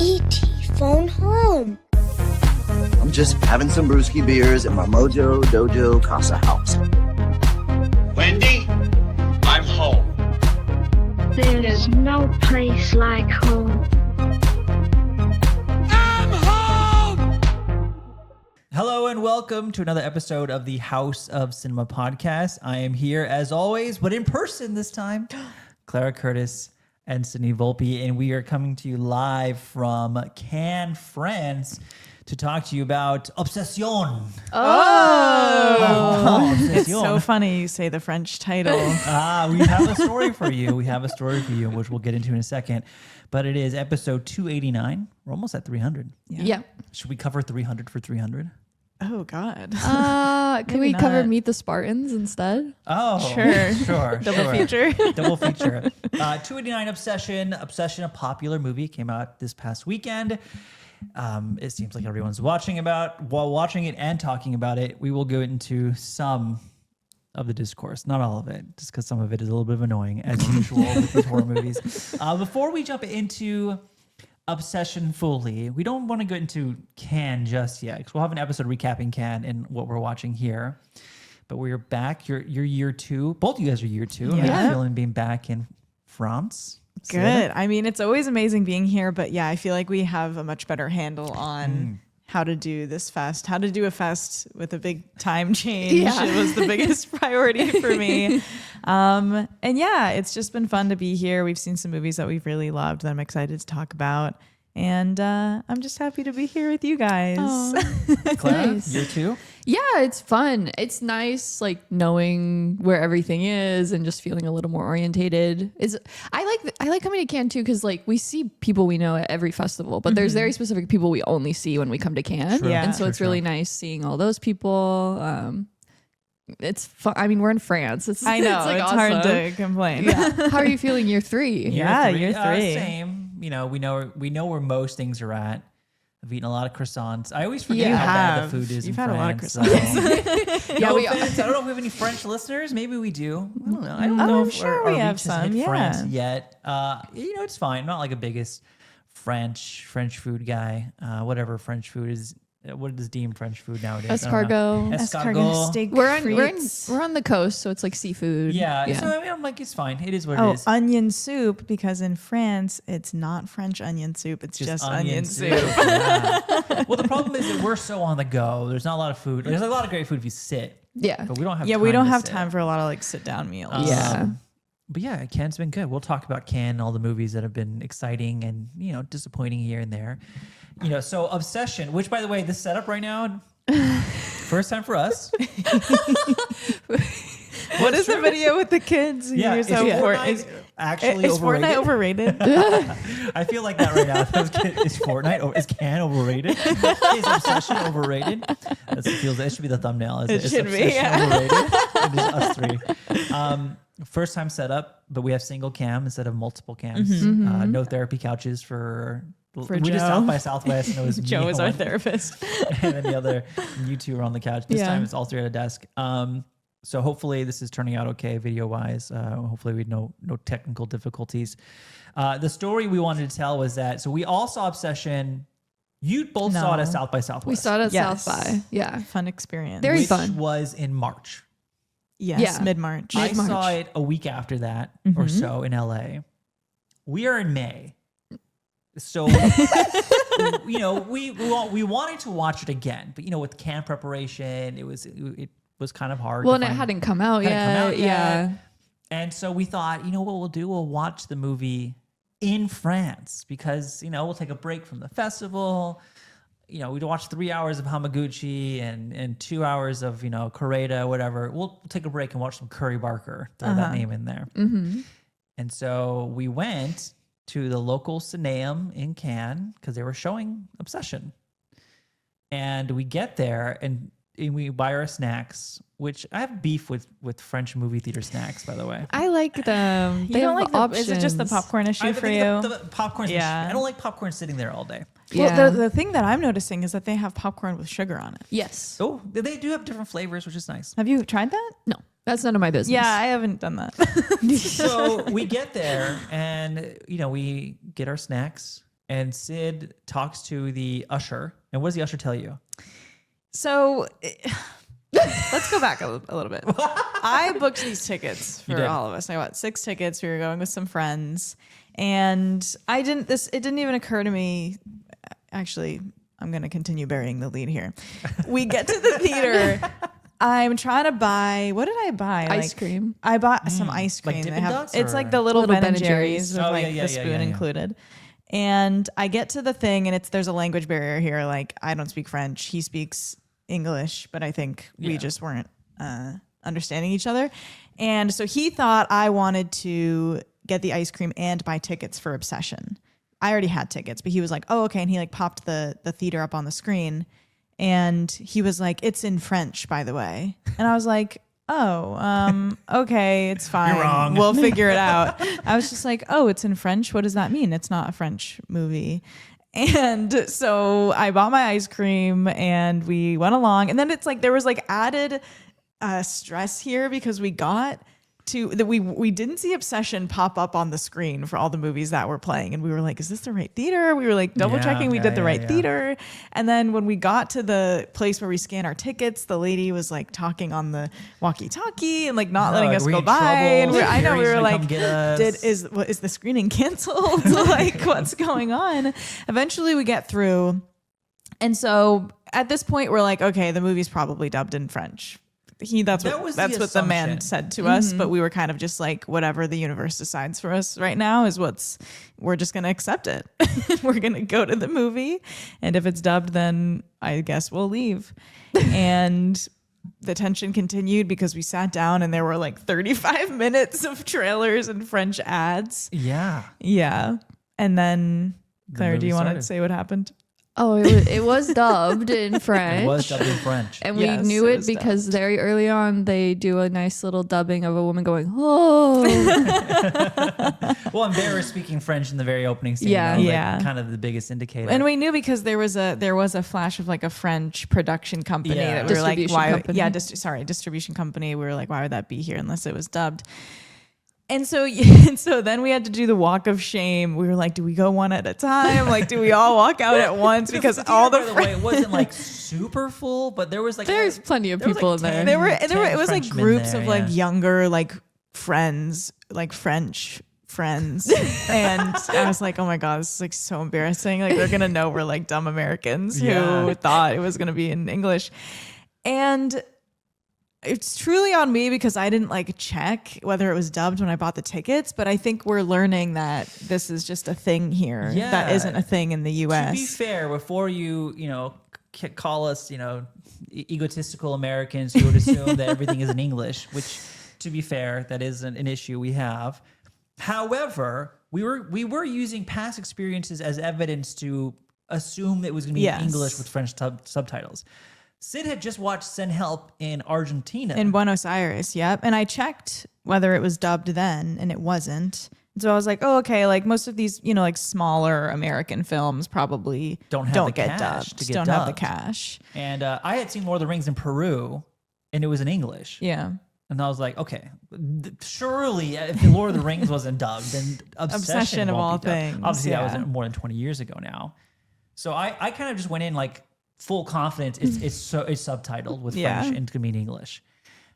E.T. phone home. I'm just having some brewski beers at my Mojo Dojo Casa house. Wendy, I'm home. There is no place like home. Hello and welcome to another episode of the House of Cinema podcast. I am here as always, but in person this time. Claira Curtis and Sydney Volpe, and we are coming to you live from Cannes, France, to talk to you about Obsession. It's Obsession. so funny you say the French title. We have a story for you. Which we'll get into in a second. But it is episode 289. We're almost at 300. Yeah. Should we cover 300 for 300? Oh, God. Can we Maybe cover not. Meet the Spartans instead? Oh, Sure. Double feature. Double feature. 289 Obsession, a popular movie, came out this past weekend. It seems like everyone's watching it and talking about it. We will go into some of the discourse, not all of it, just because some of it is a little bit annoying, as usual with these horror movies. Before we jump into Obsession fully, we don't want to go into Cannes just yet, because we'll have an episode recapping Cannes and what we're watching here. But we're back. You're year two. Both of you guys are year two. Yeah. How are you feeling being back in France? Good. I mean, it's always amazing being here, but yeah, I feel like we have a much better handle on how to do this fest, how to do a fest with a big time change. Yeah. It was the biggest priority for me. And yeah, it's just been fun to be here. We've seen some movies that we've really loved that I'm excited to talk about. And I'm just happy to be here with you guys. Claire, Nice. year two? Yeah, it's fun. It's nice, like knowing where everything is and just feeling a little more orientated. I like coming to Cannes too, because like we see people we know at every festival, but there's very specific people we only see when we come to Cannes. True. Yeah. And so it's really nice seeing all those people. It's fun. I mean, we're in France. I know, like it's awesome. hard to complain. Yeah. How are you feeling year three? Yeah. Year three. Same. You know, we know where most things are at. I've eaten a lot of croissants. I always forget You how bad have. the food is. You've in had a lot of France, croissants. Yeah, no we offense. I don't know if we have any French listeners. Maybe we do. I don't know. I don't Oh, know I'm if sure our we have reach has some, hit yeah. France yet. You know, it's fine. I'm not like a biggest French food guy. Whatever French food is. What is deemed French food nowadays? Escargot. Escargot steak We're frites. on the coast, so it's like seafood. Yeah. So I mean, I'm like, it's fine. It is what it Oh, is. onion soup, because in France, it's not French onion soup. It's just onion soup. Yeah. Well, the problem is that we're so on the go. There's not a lot of food. There's a lot of great food if you sit, Yeah. but we don't have Yeah, time we don't to have sit. time for a lot of like sit down meals. Yeah. But yeah, Cannes been good. We'll talk about Cannes and all the movies that have been exciting and, you know, disappointing here and there. You know, so Obsession, which by the way, this setup right now, first time for us. What is the video with the kids? Yeah, Here's is how Fortnite actually is Fortnite overrated? I feel like that right now. Is Fortnite, is Cannes overrated? Is Obsession overrated? That should be the thumbnail. It should be, Obsession yeah. overrated? It is us three. First time setup, but we have single cam instead of multiple cams. No therapy couches for we did Joe. South by Southwest, and it was Joe me is our and therapist. and then the other, you two are on the couch. This Yeah. time it's all three at a desk. So hopefully this is turning out okay video wise. Hopefully we no technical difficulties. The story we wanted to tell was that, so we all saw Obsession. You both saw it at No. South by Southwest. We saw it at Yes. South by. Yeah. Fun experience. Very which fun. was in March. Yes, Yeah. mid-March. I Mid-March. saw it a week after that or so in LA. We are in May. So, you know, we wanted to watch it again, but you know, with camp preparation, it was kind of hard. Well, to and it find- hadn't come out hadn't yet. come out yet. Yeah. And so we thought, you know what we'll do? We'll watch the movie in France because, you know, we'll take a break from the festival. You know, we'd watch 3 hours of Hamaguchi and 2 hours of, you know, Correda, whatever. We'll take a break and watch some Curry Barker, throw that name in there. And so we went to the local Cineum in Cannes because they were showing Obsession. And we get there and we buy our snacks, which I have beef with French movie theater snacks, by the way. I like them. You They don't have like the, is it just the options. popcorn issue I for think you? the popcorn's Yeah. I don't like popcorn sitting there all day. Yeah. Well, the thing that I'm noticing is that they have popcorn with sugar on it. Yes. Oh, they do have different flavors, which is nice. Have you tried that? No, that's none of my business. Yeah, I haven't done that. So we get there and, you know, we get our snacks and Sid talks to the usher. And what does the usher tell you? So let's go back a little bit. I booked these tickets for all of us. I bought 6 tickets. We were going with some friends, and it didn't even occur to me. Actually, I'm going to continue burying the lead here. We get to the theater. I'm trying to buy. What did I buy? Ice cream. I bought some ice cream. Like They Dippin' have- Dots, it's or- like the little Ben and Jerry's with Oh, like yeah, the spoon yeah. included. And I get to the thing, and there's a language barrier here. Like, I don't speak French. He speaks English, but I think we just weren't understanding each other. And so he thought I wanted to get the ice cream and buy tickets for Obsession. I already had tickets, but he was like, "Oh, okay." And he like popped the theater up on the screen, and he was like, "It's in French, by the way." And I was like, "Oh, okay, it's fine. You're wrong. We'll figure it out." I was just like, "Oh, it's in French. What does that mean? It's not a French movie." And so I bought my ice cream and we went along. And then it's like there was like added stress here because we got to that we didn't see Obsession pop up on the screen for all the movies that were playing, and we were like, is this the right theater? We were like double checking we did the right theater. And then when we got to the place where we scan our tickets, the lady was like talking on the walkie-talkie and like not letting us we go in by. trouble? And I know we Security's were gonna like, come get us. is the screening canceled? Like, what's going on? Eventually we get through, and so at this point we're like, okay, the movie's probably dubbed in French. That's what the man assumption. said to us, but we were kind of just like, whatever the universe decides for us right now is we're just going to accept it. We're going to go to the movie, and if it's dubbed, then I guess we'll leave. And the tension continued because we sat down and there were like 35 minutes of trailers and French ads. Yeah. Yeah. And then Claire, do movie you want to started. say what happened? Oh, it was dubbed in French. It was dubbed in French. And Yes, we knew it it was because very early on they do a nice little dubbing of a woman going, "Oh." Well, and they were speaking French in the very opening scene. Yeah. That was, like, Yeah. kind of the biggest indicator. And we knew because there was a flash of like a French production company Yeah. that we were like, Distribution why? company. Yeah, distribution company. We were like, why would that be here unless it was dubbed? And so, so then we had to do the walk of shame. We were like, do we go one at a time? Like, do we all walk out at once? Because all the by the way, it wasn't like super full, but there was like There's plenty of there was, people like, in there. 10 there were it was like Frenchmen groups there, of like yeah. younger like friends, like French friends, and I was like, oh my god, this is like so embarrassing. Like they're gonna know we're like dumb Americans who Yeah. thought it was gonna be in English, and it's truly on me because I didn't like check whether it was dubbed when I bought the tickets, but I think we're learning that this is just a thing here Yeah. that isn't a thing in the To US. be fair, before you call us, egotistical Americans who would assume that everything is in English, which, to be fair, that is an issue we have. However, we were using past experiences as evidence to assume that it was going to be Yes. in English with French subtitles. Sid had just watched Send Help in Argentina. In Buenos Aires, yep. And I checked whether it was dubbed then, and it wasn't. And so I was like, oh, okay, like most of these, like smaller American films probably Don't have the get cash dubbed. to get Don't have the dubbed. cash. And I had seen Lord of the Rings in Peru, and it was in English. Yeah. And I was like, okay, surely if the Lord of the Rings wasn't dubbed, then Obsession of won't all be dubbed. things, Obviously, that yeah. was more than 20 years ago now. So I kind of just went in like full confidence. It's subtitled with Yeah. French and it's gonna be in English.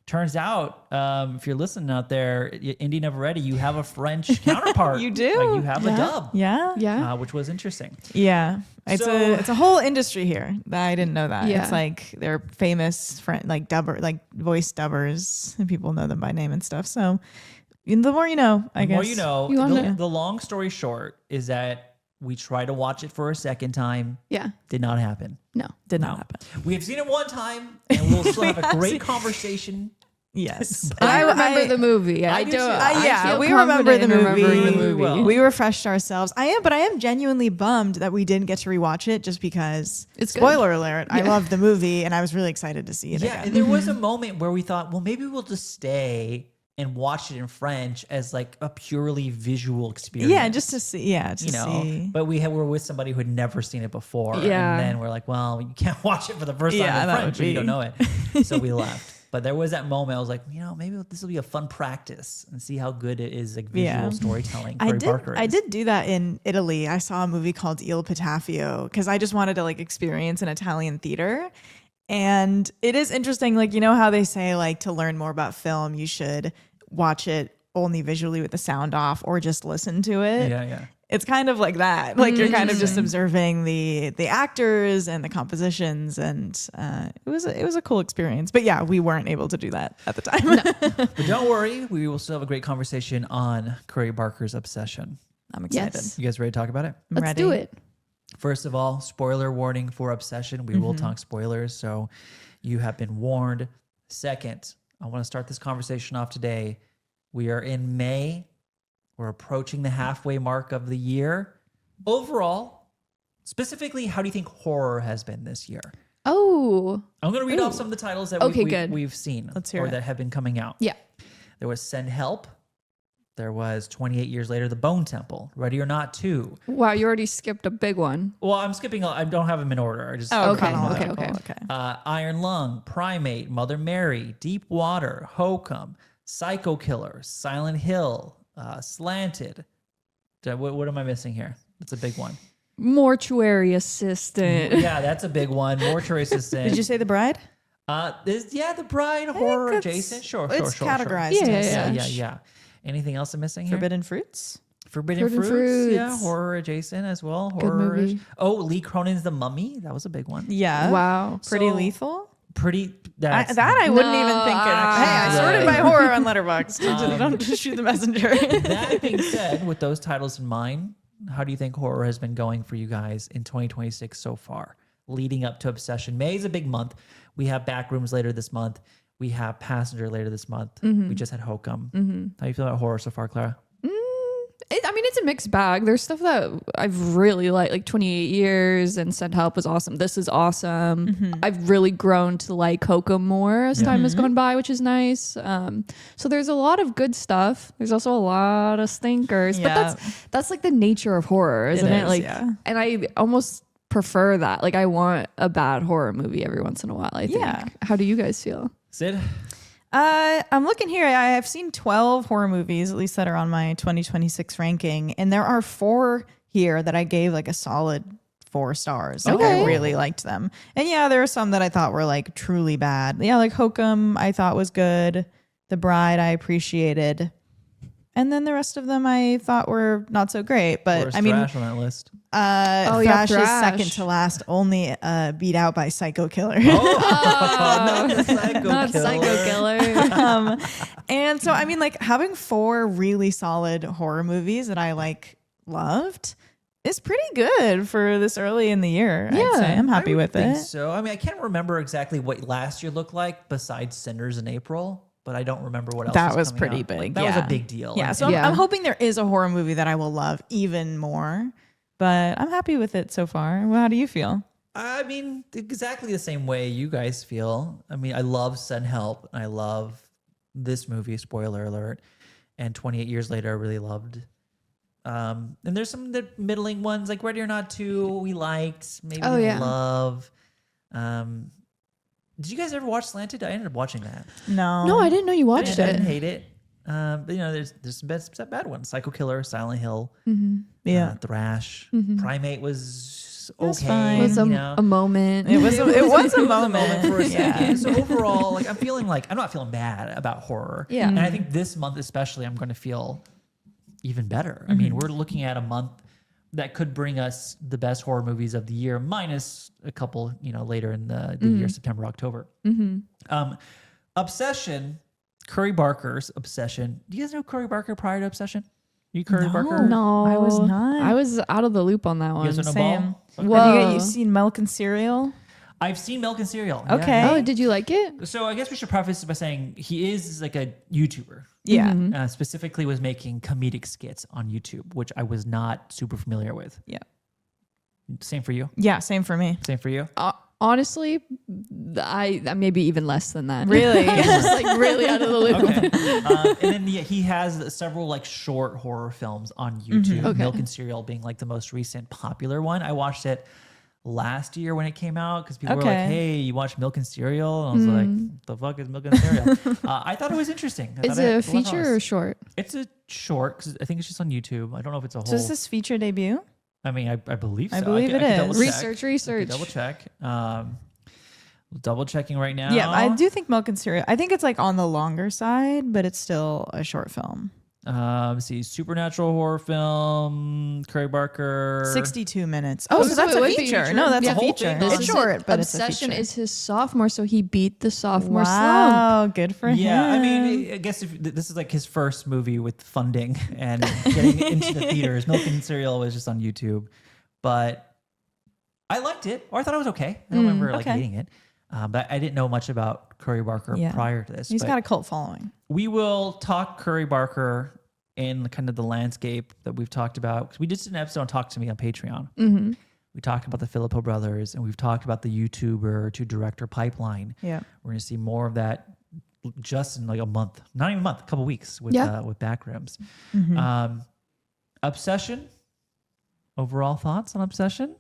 Turns out, if you're listening out there, Indy Never Ready, you have a French counterpart. You do. Like, you have a dub. Yeah. Yeah. Which was interesting. Yeah. It's So- a whole industry here that I didn't know that. Yeah. It's like they're famous voice dubbers, and people know them by name and stuff. So the more you know, I The guess. more you know. You wanna- The long story short is that we tried to watch it for a second time. Yeah. Did not happen. No. Did No. not happen. We have seen it one time, and we'll still have a great seen- conversation. Yes. I remember the movie. I I do don't. too. Yeah, feel we remember the confident in movie. remembering the movie. Well. We refreshed ourselves. I am genuinely bummed that we didn't get to rewatch it just because. It's good. Spoiler alert! I Yeah. loved the movie and I was really excited to see it Yeah, again. and there was a moment where we thought, well, maybe we'll just stay and watch it in French as like a purely visual experience. Yeah, just to see. Yeah, to see. But were with somebody who had never seen it before. Yeah. And then we're like, well, you can't watch it for the first Yeah, time in that French would if you don't be- know it. So we left. But there was that moment I was like, maybe this will be a fun practice and see how good it is, like visual storytelling. I did do that in Italy. I saw a movie called Il Pitafio because I just wanted to like experience an Italian theater. And it is interesting, like, how they say, like, to learn more about film, you should watch it only visually with the sound off or just listen to it. Yeah. It's kind of like that. Like, you're kind of just observing the actors and the compositions, and it was a cool experience. But yeah, we weren't able to do that at the time. But don't worry, we will still have a great conversation on Curry Barker's Obsession. I'm excited. Yes. You guys ready to talk about it? I'm Let's ready. do it. First of all, spoiler warning for Obsession. We will talk spoilers, so you have been warned. Second, I want to start this conversation off today. We are in May. We're approaching the halfway mark of the year. Overall, specifically, how do you think horror has been this year? Oh. I'm going to read off some of the titles that good. we've seen Let's hear it. that have been coming out. Yeah. There was Send Help. There was 28 Years Later, The Bone Temple, Ready or Not 2. Wow, you already skipped a big one. Well, I'm skipping. I don't have them in order. I just Okay, chronological. okay. Iron Lung, Primate, Mother Mary, Deep Water, Hokum, Psycho Killer, Silent Hill, Slanted. What am I missing here? That's a big one. Mortuary assistant. Yeah, that's a big one. Mortuary Assistant. Did you say The Bride? The Bride, horror that's- adjacent. Sure. It's categorized. Yeah, as yeah, such. Anything else I'm missing here? Forbidden Fruits. Forbidden Fruits. Fruits. Yeah, horror adjacent as well. Good Horror. movie. Oh, Lee Cronin's The Mummy. That was a big one. Yeah. Wow. Pretty So- lethal. Pretty. I wouldn't even think it. Hey, I sorted my horror on Letterboxd. Don't just shoot the messenger. That being said, with those titles in mind, how do you think horror has been going for you guys in 2026 so far, leading up to Obsession? May is a big month. We have Backrooms later this month. We have Passenger later this month. We just had Hokum. How do you feel about horror so far, Clara? It's a mixed bag. There's stuff that I've really liked, like 28 Years and Send Help was awesome. This is awesome. I've really grown to like Hokum more as time has gone by, which is nice. So there's a lot of good stuff. There's also a lot of stinkers, Yeah. but that's like the nature of horror, isn't it? is, Like, yeah. and I almost prefer that. Like, I want a bad horror movie every once in a while, I think. Yeah. How do you guys feel? Sid? I'm looking here. I have seen 12 horror movies, at least that are on my 2026 ranking. And there are 4 here that I gave like a solid 4 stars. Like, I really liked them. And yeah, there are some that I thought were like truly bad. Yeah, like Hokum I thought was good. The Bride I appreciated. And then the rest of them I thought were not so great. But Where's I mean, Thrash on that list? Thrash is Thrash. second to last, only beat out by Psycho Killer. Not the Psycho Not Killer. Psycho Killer. And so, I mean, like having 4 really solid horror movies that I like loved is pretty good for this early in the year. I'd say. I'm happy I would with think it. So, I mean, I can't remember exactly what last year looked like besides Sinners in April, but I don't remember what else. That was coming pretty out. big. Like, that was a big deal. Yeah. And- So I'm hoping there is a horror movie that I will love even more. But I'm happy with it so far. Well, how do you feel? I mean, exactly the same way you guys feel. I mean, I love Send Help. I love this movie, spoiler alert. And 28 Years Later, I really loved. And there's some of the middling ones, like Ready or Not 2, we liked. Maybe didn't love. Did you guys ever watch Slanted? I ended up watching that. No, I didn't know you I watched didn't it. hate it. But there's some bad ones. Psycho Killer, Silent Hill, Thrash, Primate was was okay. fine. It was a moment. It was a a moment for a Yeah. second. So overall, like I'm not feeling bad about horror. Yeah. And I think this month especially, I'm going to feel even better. I mean, we're looking at a month that could bring us the best horror movies of the year, minus a couple, later in the year, September, October. Obsession, Curry Barker's Obsession. Do you guys know Curry Barker prior to Obsession? You Curry Barker? No, I was not. I was out of the loop on that You one. guys don't know Same. Ball? Whoa. You've seen Milk and Cereal? I've seen Milk and Cereal. Okay. Oh, did you like it? So I guess we should preface it by saying he is like a YouTuber. Yeah. Specifically was making comedic skits on YouTube, which I was not super familiar with. Yeah. Same for you? Yeah. Same for me. Same for you? Honestly, I maybe even less than that. Really? It's just like really out of the loop. Okay. And then he has several like short horror films on YouTube. Okay. Milk and Cereal being like the most recent popular one. I watched it last year when it came out because people were like, Okay. "Hey, you watch Milk and Cereal?" And I was like, "The fuck is Milk and Cereal?" I thought it was interesting. Is it a feature or short? It's a short because I think it's just on YouTube. I don't know if it's a whole. So is this feature debut? I mean, I believe so. I believe it could is. double check. Research. Double check. Double checking right now. Yeah, I do think Milk and Cereal. I think it's like on the longer side, but it's still a short film. Let's see, supernatural horror film, Curry Barker. 62 minutes. Oh, so so that's it a would be feature. feature. No, that's Yeah. a The whole feature. thing It's is- short, but Obsession it's a feature. is his sophomore, so he beat the sophomore slump. Wow, good for him. Yeah, I mean, I guess if this is like his first movie with funding and getting into the theaters. Milk and Cereal was just on YouTube, but I liked it, or I thought it was okay. I don't remember like okay. hating it, but I didn't know much about Curry Barker Yeah. prior to this. He's but got a cult following. we will talk Curry Barker in kind of the landscape that we've talked about. 'Cause we just did an episode on Talk to Me on Patreon. Mm-hmm. We talked about the Filippo brothers, and we've talked about the YouTuber to director pipeline. Yeah. We're going to see more of that just in like a month, not even a month, a couple weeks with Yeah. with Backrooms. Mm-hmm. Obsession. Overall thoughts on Obsession?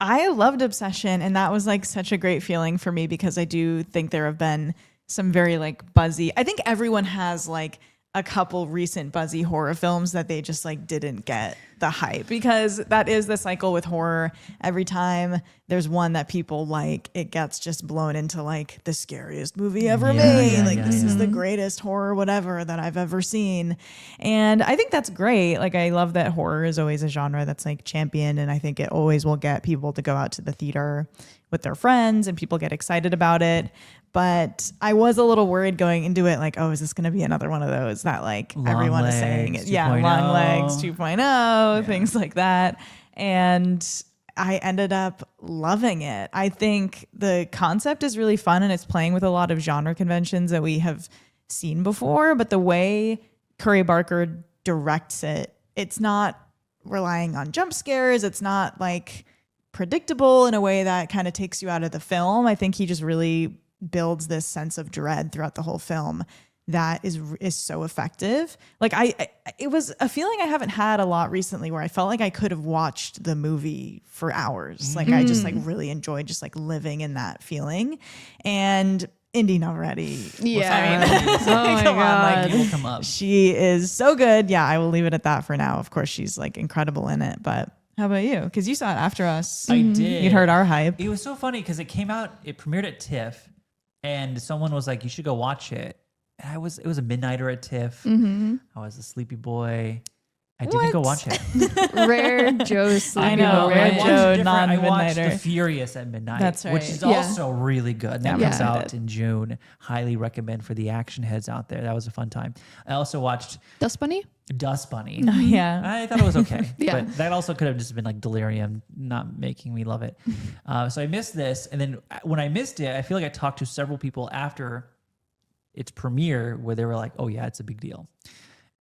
I loved Obsession, and that was like such a great feeling for me because I do think there have been some very like buzzy. I think everyone has like a couple recent buzzy horror films that they just like didn't get the hype, because that is the cycle with horror. Every time there's one that people like, it gets just blown into like the scariest movie ever made. This is the greatest horror whatever that I've ever seen. And I think that's great. Like, I love that horror is always a genre that's like championed, and I think it always will get people to go out to the theater with their friends and people get excited about it. But I was a little worried going into it, like, oh, is this going to be another one of those that like Long everyone is Legs saying? 2.0. Yeah, Long Legs 2.0, things like that. And I ended up loving it. I think the concept is really fun, and it's playing with a lot of genre conventions that we have seen before. But the way Curry Barker directs it, it's not relying on jump scares. It's not like predictable in a way that kind of takes you out of the film. I think he just really builds this sense of dread throughout the whole film that is so effective. Like it was a feeling I haven't had a lot recently, where I felt like I could have watched the movie for hours. Like I just like really enjoyed just like living in that feeling. And Indy Navretti. Yeah. Oh my God. God. He will come up. She is so good. Yeah, I will leave it at that for now. Of course, she's like incredible in it. But how about you? Because you saw it after us. I did. You'd heard our hype. It was so funny because it came out, it premiered at TIFF, and someone was like, "You should go watch it." And it was a midnighter at TIFF. I was a sleepy boy. I didn't go watch it. Rare Joe sleepy I know, moment. Rare I watched Joe, different- I watched non-midnighter. The Furious at Midnight, That's which right. is Yeah. also really good. That Yeah. comes Yeah. out in June. Highly recommend for the action heads out there. That was a fun time. I also watched Dust Bunny? Dust Bunny. Yeah. I thought it was okay. Yeah. But that also could have just been like delirium, not making me love it. So I missed this. And then when I missed it, I feel like I talked to several people after its premiere where they were like, oh, yeah, it's a big deal.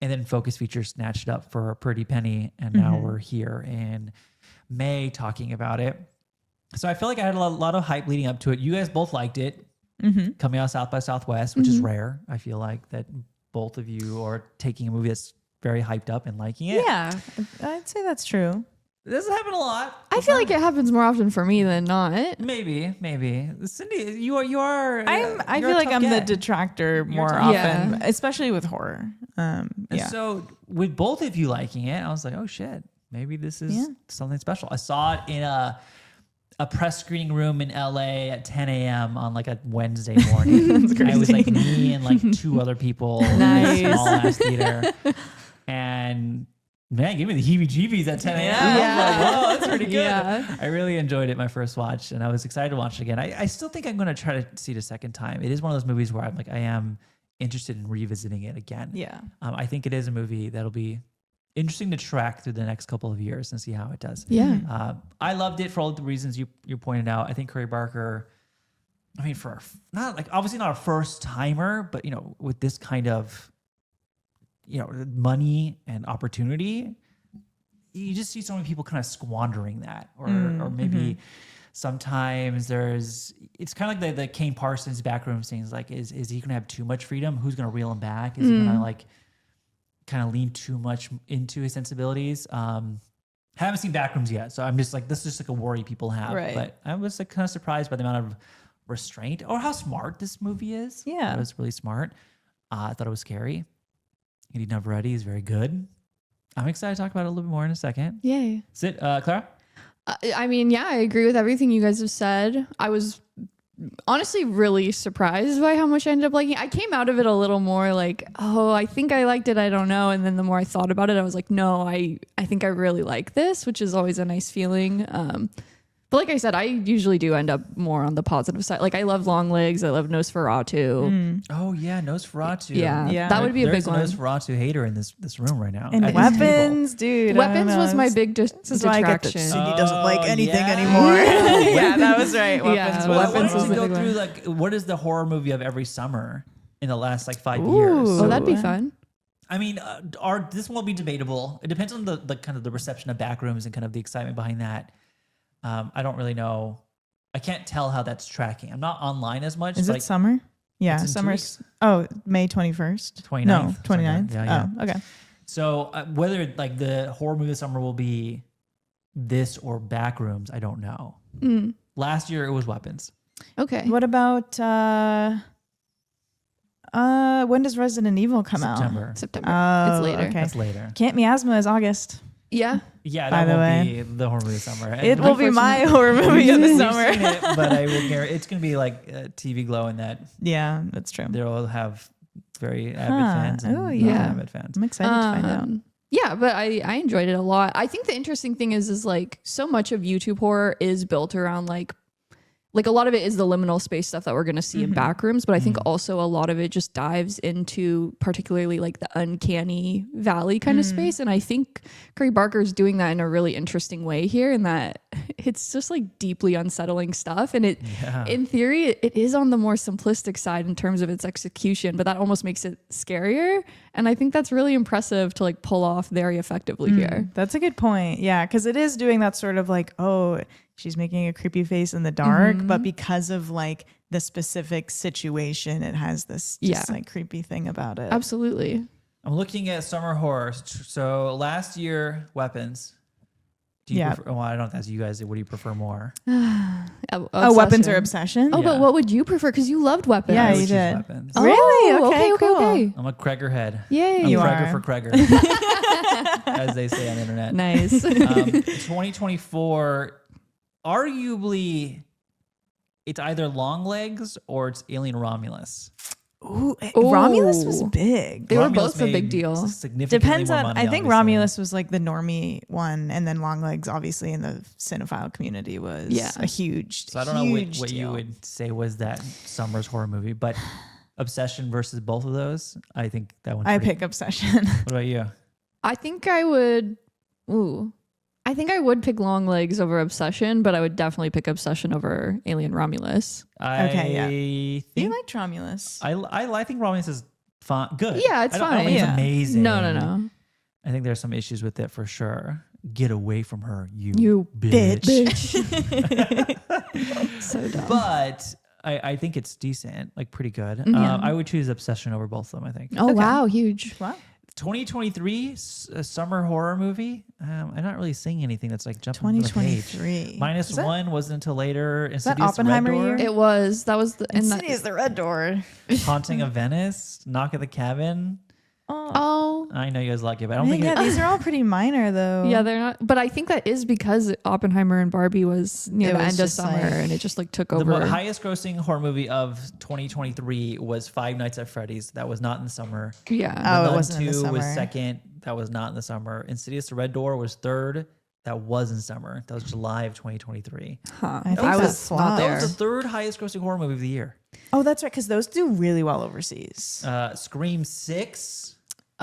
And then Focus Features snatched it up for a pretty penny. And now we're here in May talking about it. So I feel like I had a lot of hype leading up to it. You guys both liked it. Coming out South by Southwest, which is rare. I feel like that both of you are taking a movie that's very hyped up and liking it. Yeah, I'd say that's true. This has happened a lot. I feel like it happens more often for me than not. Maybe. Cindy, you are. I you're feel a like tough I'm the get. detractor more tough. often, Yeah. especially with horror. And Yeah. so with both of you liking it, I was like, oh shit, maybe this is something special. I saw it in a press screening room in LA at 10 a.m. on like a Wednesday morning. It was like me and like two other people Nice. in a small ass theater. And man, give me the heebie-jeebies at 10 a.m. Yeah. I was like, whoa, that's pretty good. Yeah. I really enjoyed it my first watch, and I was excited to watch it again. I still think I'm going to try to see it a second time. It is one of those movies where I'm like, I am interested in revisiting it again. Yeah. I think it is a movie that'll be interesting to track through the next couple of years and see how it does. Yeah. I loved it for all the reasons you pointed out. I think Curry Barker, I mean, not like obviously not a first timer, but with this kind of money and opportunity, you just see so many people kind of squandering that, or maybe sometimes it's kind of like the Kane Parsons backroom scenes. Like, is he going to have too much freedom? Who's going to reel him back? Is he going to like kind of lean too much into his sensibilities? Have Haven't seen Backrooms yet, so I'm just like, this is just like a worry people have. Right. But I was like kind of surprised by the amount of restraint or how smart this movie is. Yeah. It was really smart. I thought it was scary. Eddie Navarrete is very good. I'm excited to talk about it a little bit more in a second. Yay. Sit, Clara? I mean, yeah, I agree with everything you guys have said. I was honestly really surprised by how much I ended up liking. I came out of it a little more like, oh, I think I liked it. I don't know. And then the more I thought about it, I was like, no, I think I really like this, which is always a nice feeling. But like I said, I usually do end up more on the positive side. Like I love Long Legs. I love Nosferatu. Oh, yeah, Nosferatu. Yeah, that would be a big one. There's a Nosferatu hater in this room right now. And at this table. Weapons, dude. I don't Weapons know. was my big This is why I get that detraction. Cindy doesn't like anything yeah. anymore. Yeah, that was right. Weapons Yeah, was Well, I Weapons wanted was to the go big through one. like what is the horror movie of every summer in the last like 5 Ooh. years. Oh, that'd be fun. I mean, this will be debatable. It depends on the kind of the reception of Backrooms and kind of the excitement behind that. I don't really know. I can't tell how that's tracking. I'm not online as much. Is but it summer? Yeah, It's in 2 summer's. Oh, May 21st. 29th, No, something 29th. like that. Oh, okay. So whether like the horror movie of the summer will be this or Backrooms, I don't know. Last year it was Weapons. Okay. What about when does Resident Evil come out? September. Oh, It's later. okay. That's later. Can't Miasma is August. Yeah. Yeah, By that the won't way. be the horror movie of the summer. It will be my horror movie of the We've summer. seen it, but I will guarantee it's going to be like TV Glow in that Yeah, that's true. they'll have very avid Huh. fans and Oh, yeah. non-avid fans. I'm excited to find out. Yeah, but I enjoyed it a lot. I think the interesting thing is like so much of YouTube horror is built around like a lot of it is the liminal space stuff that we're going to see in Backrooms, but I think also a lot of it just dives into particularly like the uncanny valley kind of space. And I think Curry Barker is doing that in a really interesting way here, in that it's just like deeply unsettling stuff. And in theory, it is on the more simplistic side in terms of its execution, but that almost makes it scarier. And I think that's really impressive to like pull off very effectively here. That's a good point. Yeah, because it is doing that sort of like, oh, she's making a creepy face in the dark, but because of like the specific situation, it has this just like creepy thing about it. Absolutely. I'm looking at summer horror. So last year, Weapons. Do you prefer, well, I don't ask you guys. What do you prefer more? Weapons or Obsession? Oh, Yeah. but what would you prefer? Because you loved Weapons. Yeah, I would you choose did. Weapons. Oh, Really? Okay. Okay, cool. Okay. I'm a Kreger head. Yay. I'm You Kreger are. for Kreger, as they say on the internet. Nice. 2024, arguably, it's either Long Legs or it's Alien Romulus. Ooh, Romulus was Ooh. big. They were Romulus both a big made deal. significantly Depends more on. money, I think obviously. Romulus was like the normie one, and then Longlegs, obviously, in the cinephile community, was a huge. So I don't know huge what you deal. would say was that summer's horror movie, but Obsession versus both of those, I think that one. I pick Obsession. What about you? I think I would. I think I would pick Long Legs over Obsession, but I would definitely pick Obsession over Alien Romulus. Okay, yeah. I You think liked Romulus? I think Romulus is fun, good. Yeah, it's I don't fine. think Yeah. it's amazing. No. I think there's some issues with it for sure. Get away from her, you You bitch. So dumb. But I think it's decent, like pretty good. Yeah. I would choose Obsession over both of them, I think. Oh, wow. Huge. Wow. 2023 summer horror movie. I'm not really seeing anything that's like jumping on the page. 2023. Minus one wasn't until later. that Insidious, Oppenheimer Red Door, year? It was. That was the. And that, Insidious, the Red Door. Haunting of Venice, Knock at the Cabin. oh. I know you guys like it, but I don't Man, think yeah, these are all pretty minor though. Yeah, they're not. But I think that is because Oppenheimer and Barbie was near It the was end of just summer, like- and it just like took the over. highest grossing horror movie of 2023 was Five Nights at Freddy's. That was not in the summer. Yeah. Oh, The it Nun wasn't in the 2 was summer. second. That was not in the summer. Insidious, the Red Door was third. That was in summer. That was July of 2023. Huh. I think I that was not flopped. That there. was the third highest grossing horror movie of the year. Oh, that's right, because those do really well overseas. Scream 6.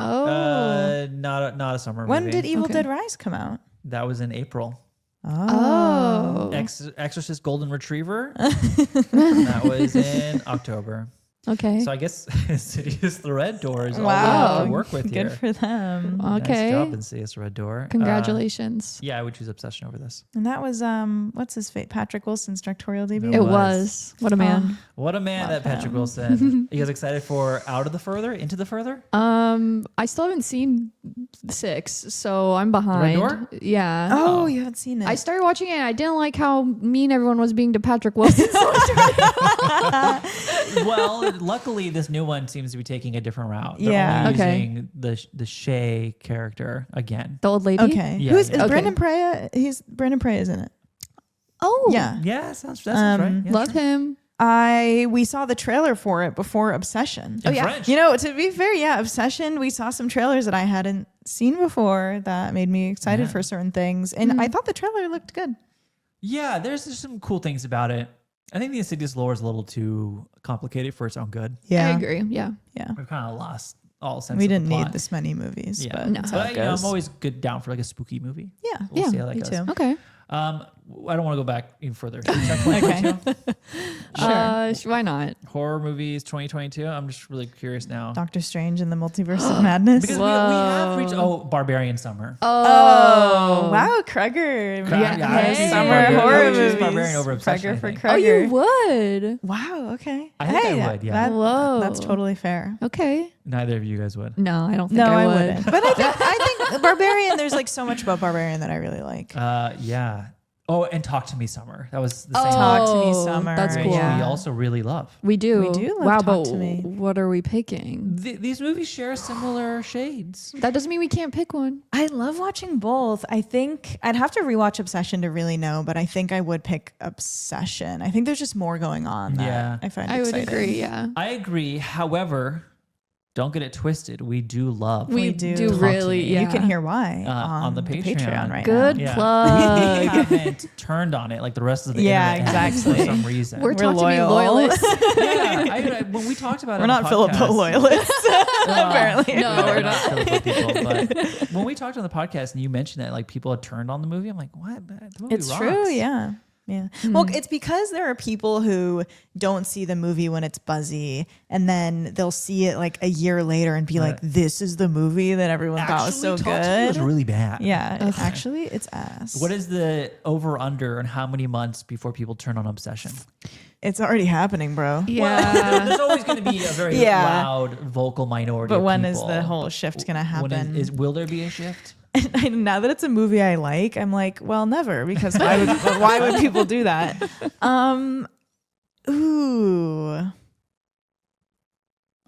Oh. Not a summer When movie. did Evil Okay. Dead Rise come out? That was in April. Oh. Exorcist Golden Retriever. That was in October. Okay. So I guess Insidious the Red Door is all we Wow. have to work with Good here. for them. Okay. Nice job, Insidious the Red Door. Congratulations. Yeah, I would choose Obsession over this. And that was what's his fate? Patrick Wilson's directorial debut. It was. was. What a man. What a man, Love that Patrick him. Wilson. You guys excited for Out of the Further? Into the Further? I still haven't seen 6, so I'm behind. Door? Yeah. Oh, you haven't seen it. I started watching it and I didn't like how mean everyone was being to Patrick Wilson. Well, luckily, this new one seems to be taking a different route. They're Yeah. only Okay. using the Shay character again. The old lady. Okay. Yeah, Who's yeah. is Okay. Brandon Perea? Brandon Perea is in it. Oh. Yeah. Yeah, that sounds right. Yeah, Love sure. him. We saw the trailer for it before Obsession. In yeah. French. You know, to be fair, yeah, Obsession, we saw some trailers that I hadn't seen before that made me excited Yeah. for certain things. And I thought the trailer looked good. Yeah, there's some cool things about it. I think the Insidious lore is a little too complicated for its own good. Yeah. I agree. Yeah. Yeah. We've kind of lost all sense We of the didn't need plot. this many movies, Yeah, but No. that's how but it you know, goes. I'm always good down for like a spooky movie. yeah. We'll see how that me goes. too. Okay. I don't want to go back even further. Should we check 2022? Why not? Horror movies 2022. I'm just really curious now. Doctor Strange and the Multiverse of Madness. Because we have reached Barbarian Summer. Oh, wow, Kreger. Yeah, I would choose Summer Barbarian. horror I would choose movies. Barbarian over Obsession, I Kreger for think. Kreger. Oh, you would? Wow, okay. I think I would, yeah. Whoa. That's totally fair. Okay. Neither of you guys would. No, I don't think No, I I would. wouldn't. But I think Barbarian, there's like so much about Barbarian that I really like. Yeah. Oh, and Talk to Me Summer. That was the same. Talk to Me Oh, Summer. that's cool. Which Yeah. we also really love. We do. We do love Wow, Talk but to Me. what are we picking? These movies share similar shades. That doesn't mean we can't pick one. I love watching both. I think I'd have to rewatch Obsession to really know, but I think I would pick Obsession. I think there's just more going on that Yeah. I find I would exciting. agree. Yeah. I agree. However, don't get it twisted. We do love. We do. do Talk to really. Me. Yeah. You can hear why on the Patreon. right Good now. Yeah. plug. We haven't turned on it like the rest of the Yeah, internet has exactly. for some reason. We're talking to me loyal. loyalists. Yeah, when we talked about it, We're on not the Philippo podcast- loyalists, apparently. No, we're not. Philippo people, but when we talked on the podcast and you mentioned that like people had turned on the movie, I'm like, what? The movie It's rocks. true, yeah. Yeah. Well, it's because there are people who don't see the movie when it's buzzy and then they'll see it like a year later and be like, this is the movie that everyone thought was so Actually, Talk to Me was good. really bad. Yeah, actually, it's ass. What is the over under and how many months before people turn on Obsession? It's already happening, bro. Yeah. There's always going to be a very Yeah. loud vocal minority. But of when is people. the whole shift going to When happen? will there be a shift? And now that it's a movie I like, I'm like, well, never, because why would people do that? Ooh.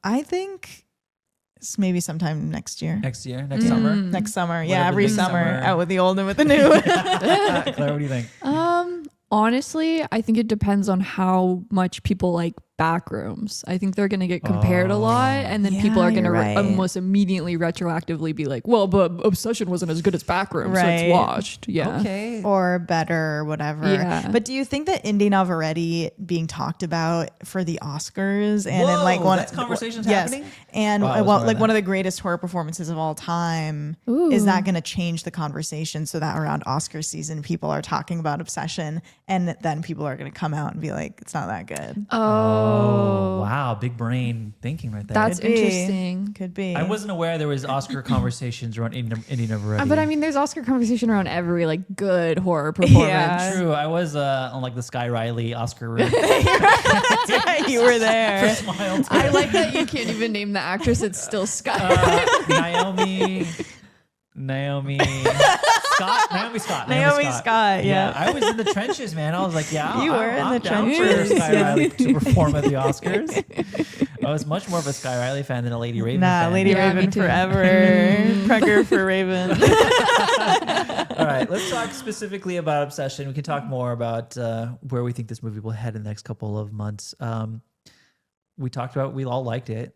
I think it's maybe sometime next year. Next year, next summer. Next summer. Yeah, Whatever every next summer, summer. out with the old and with the new. Claire, what do you think? Honestly, I think it depends on how much people like Backrooms. I think they're going to get compared a lot, and then people Yeah, are going to you're right. almost immediately retroactively be like, well, but Obsession wasn't as good as Backrooms, so Right. it's watched. Yeah. Oh, Okay. or better, or whatever. Yeah. But do you think that Indy Navarrete being talked about for the Oscars and in Whoa, like one that's conversations yes, happening? and Wow, I was well, aware of like that. one of the greatest horror performances of all time, is that going to change the conversation so that around Oscar season people are talking about Obsession and then people are going to come out and be like, it's not that good. Oh, wow. Big brain thinking right there. That's Could be. interesting. Could be. I wasn't aware there was Oscar conversations around Indy Navarrete. But I mean, there's Oscar conversation around every like good horror performance. Yeah. True. I was on like the Sky Riley Oscar room. You were there. Smiled. I like that you can't even name the actress. It's still Sky. Naomi Scott. Naomi Scott, yeah. I was in the trenches, man. I was like, yeah, You were in I'm the down trenches. for Sky Riley to perform at the Oscars. I was much more of a Sky Riley fan than a Lady Raven Nah, fan. Lady Yeah, me Raven too. forever. Preger for Raven. All right, let's talk specifically about Obsession. We can talk more about where we think this movie will head in the next couple of months. We talked about we all liked it.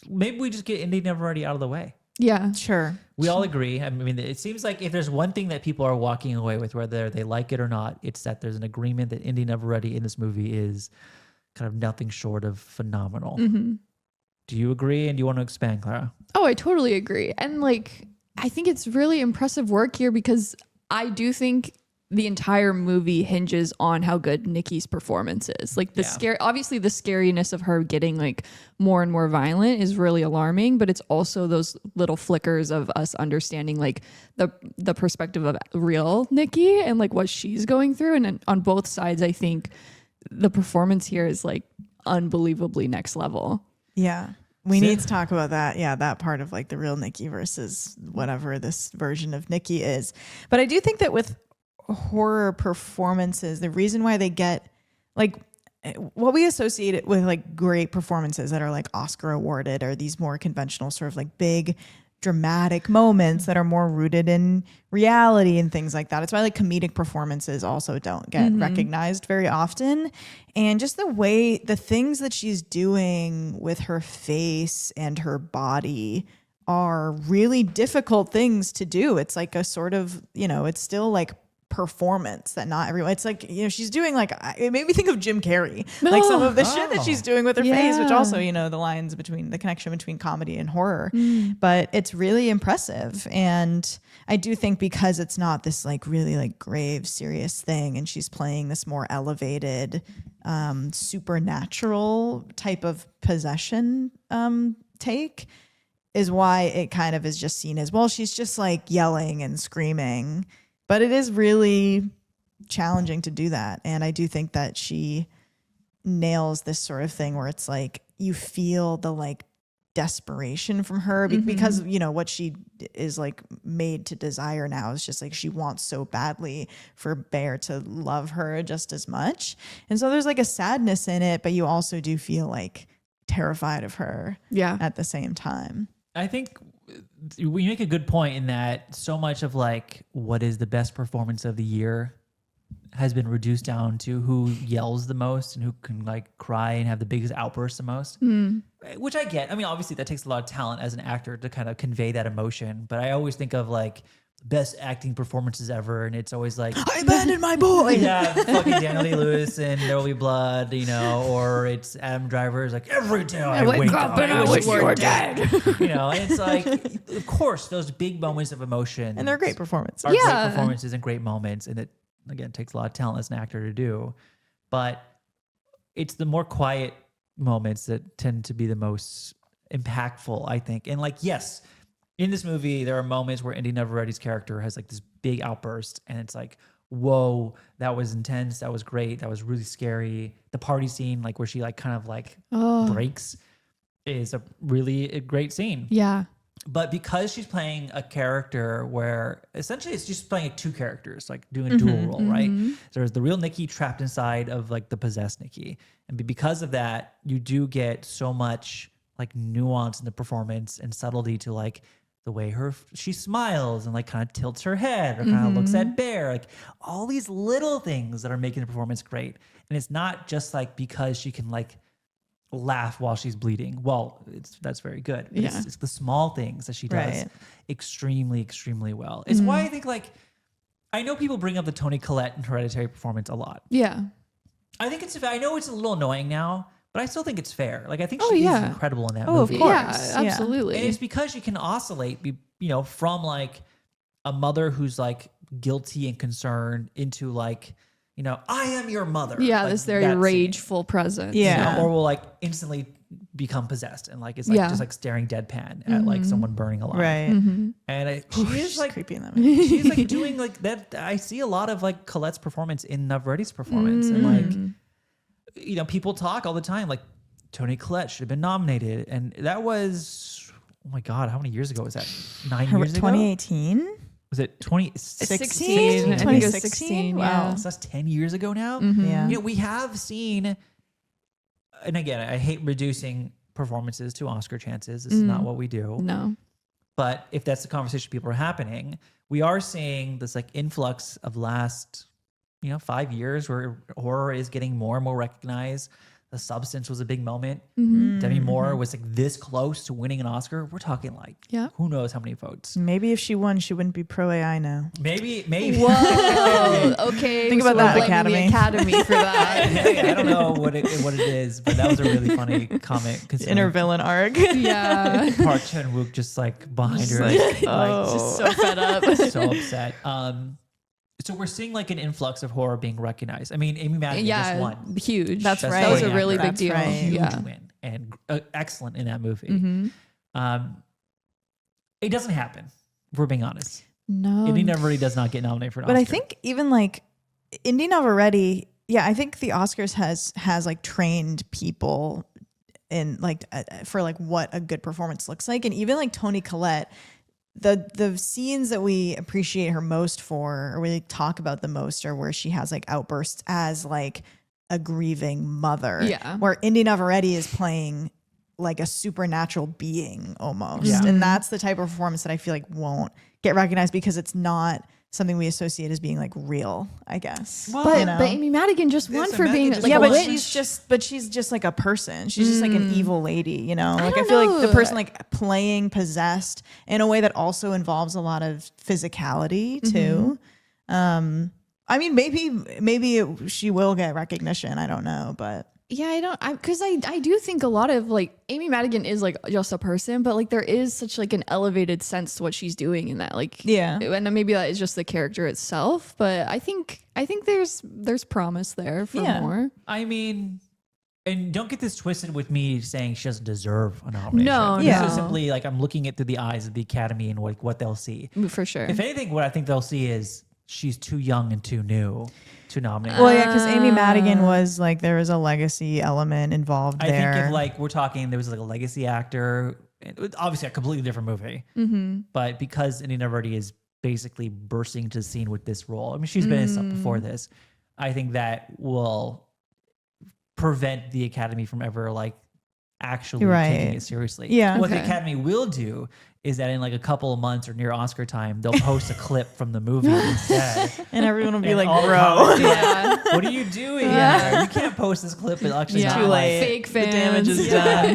Maybe we just get Indy Navarrete out of the way. Yeah. Sure. We all agree. I mean, it seems like if there's one thing that people are walking away with, whether they like it or not, it's that there's an agreement that Indy Navarrete in this movie is kind of nothing short of phenomenal. Do you agree? And do you want to expand, Clara? Oh, I totally agree. And like, I think it's really impressive work here because I do think the entire movie hinges on how good Nikki's performance is. Like obviously the scariness of her getting like more and more violent is really alarming, but it's also those little flickers of us understanding like the perspective of real Nikki and like what she's going through. And on both sides, I think the performance here is like unbelievably next level. Yeah. We need to talk about that. Yeah, that part of like the real Nikki versus whatever this version of Nikki is. But I do think that with horror performances, the reason why they get like what we associate it with like great performances that are like Oscar awarded are these more conventional sort of like big dramatic moments that are more rooted in reality and things like that. It's why like comedic performances also don't get recognized very often. And just the things that she's doing with her face and her body are really difficult things to do. It's like a sort of, it's still like performance that not everyone, it's like, she's doing like, it made me think of Jim Carrey, like some of the shit that she's doing with her face, which also, the lines between the connection between comedy and horror, but it's really impressive. And I do think because it's not this like really like grave, serious thing, and she's playing this more elevated, supernatural type of possession, take, is why it kind of is just seen as, well, she's just like yelling and screaming. But it is really challenging to do that. And I do think that she nails this sort of thing where it's like you feel the like desperation from her because, what she is like made to desire now is just like she wants so badly for Bear to love her just as much. And so there's like a sadness in it, but you also do feel like terrified of her at the same time. I think we make a good point in that so much of like what is the best performance of the year has been reduced down to who yells the most and who can like cry and have the biggest outburst the most, which I get. I mean, obviously that takes a lot of talent as an actor to kind of convey that emotion, but I always think of like best acting performances ever, and it's always like, I abandoned my boy. Yeah, fucking Daniel Day-Lewis and There Will Be Blood, or it's Adam Driver's like, every day I wake up and I wish you were dead. And it's like, of course, those big moments of emotion, and they're great performances. Are great performances and great moments, and it again takes a lot of talent as an actor to do. But it's the more quiet moments that tend to be the most impactful, I think. And like, yes, in this movie, there are moments where Indy Neverretti's character has like this big outburst, and it's like, whoa, that was intense. That was great. That was really scary. The party scene, like where she like kind of like breaks, is a great scene. Yeah. But because she's playing a character where essentially it's just playing like two characters, like doing a dual role, right? So there's the real Nikki trapped inside of like the possessed Nikki. And because of that, you do get so much like nuance in the performance and subtlety to like the way she smiles and like kind of tilts her head or kind of looks at Bear, like all these little things that are making the performance great. And it's not just like because she can like laugh while she's bleeding. Well, that's very good. But it's the small things that she does extremely, extremely well. It's why I think like, I know people bring up the Toni Collette and Hereditary performance a lot. Yeah. I think I know it's a little annoying now, but I still think it's fair. Like I think she is incredible in that movie. Of course. Yeah, absolutely. And it's because she can oscillate, from like a mother who's like guilty and concerned into like, I am your mother. Yeah, like, this very rageful presence. Yeah. Or will like instantly become possessed and like it's like just like staring deadpan at like someone burning alive. Right. And she is like creepy in that movie. She's like doing like that. I see a lot of like Colette's performance in Neverretti's performance, and like people talk all the time like Toni Collette should have been nominated, and that was, oh my god, how many years ago was that? 9 years ago. 2018. Was it 2016? I think it was 16. Wow. Yeah. So that's 10 years ago now. Yeah. We have seen, and again, I hate reducing performances to Oscar chances. This is not what we do. No. But if that's the conversation people are happening, we are seeing this like influx of last, 5 years where horror is getting more and more recognized. The Substance was a big moment. Demi Moore was like this close to winning an Oscar. We're talking like, who knows how many votes? Maybe if she won, she wouldn't be pro AI now. Maybe. Whoa. Okay. Think about that, Academy. The Academy for that. I don't know what it is, but that was a really funny comment. Inner villain arc. Yeah. Park Chan-wook just like behind her, like, Just so fed up. so upset. So we're seeing like an influx of horror being recognized. I mean, Amy Madigan just won. Huge. That's Best right. That was a Supporting really Actor. big deal. That's right. Huge Yeah. win and excellent in that movie. Mm-hmm. It doesn't happen. If we're being honest. No. Indy Never Really does not get nominated for an But Oscar. I think even like Indy Never yeah, I think the Oscars has like trained people in like for like what a good performance looks like, and even like Toni Collette, the scenes that we appreciate her most for, or we like talk about the most, are where she has like outbursts as like a grieving mother. Yeah. Where Indy Neveretti is playing like a supernatural being almost, Yeah. and that's the type of performance that I feel like won't get recognized because it's not something we associate as being like real, I guess. Well, But, you know? but Amy Madigan just won Listen, for being Madigan like just a but witch. she's just like a person. She's just like an evil lady, you know? Like I don't feel like the know. person like playing possessed in a way that also involves a lot of physicality too. I mean, maybe she will get recognition. I don't know, but Yeah, because I do think a lot of like Amy Madigan is like just a person, but like there is such like an elevated sense to what she's doing in that, like, Yeah. and then maybe that is just the character itself, but I think there's promise there for Yeah. more. I mean, and don't get this twisted with me saying she doesn't deserve a nomination. No, This no. is simply like I'm looking it through the eyes of the Academy and like what they'll see. For sure. If anything, what I think they'll see is she's too young and too new to nominate. well, yeah, because Amy Madigan was like there was a legacy element involved I there. think if like we're talking, there was like a legacy actor, it was obviously a completely different movie, but because Indy Neverty is basically bursting into the scene with this role, I mean, she's been in stuff before this. I think that will prevent the Academy from ever like actually taking Right. it seriously. Yeah. What the Okay. Academy will do is that in like a couple of months or near Oscar time, they'll post a clip from the movie instead. and everyone will be And like, all the bro. comments- Yeah. What are you doing here? You can't post this clip. It's actually Yeah. not Too like- late. Fake The fans. damage is Yeah,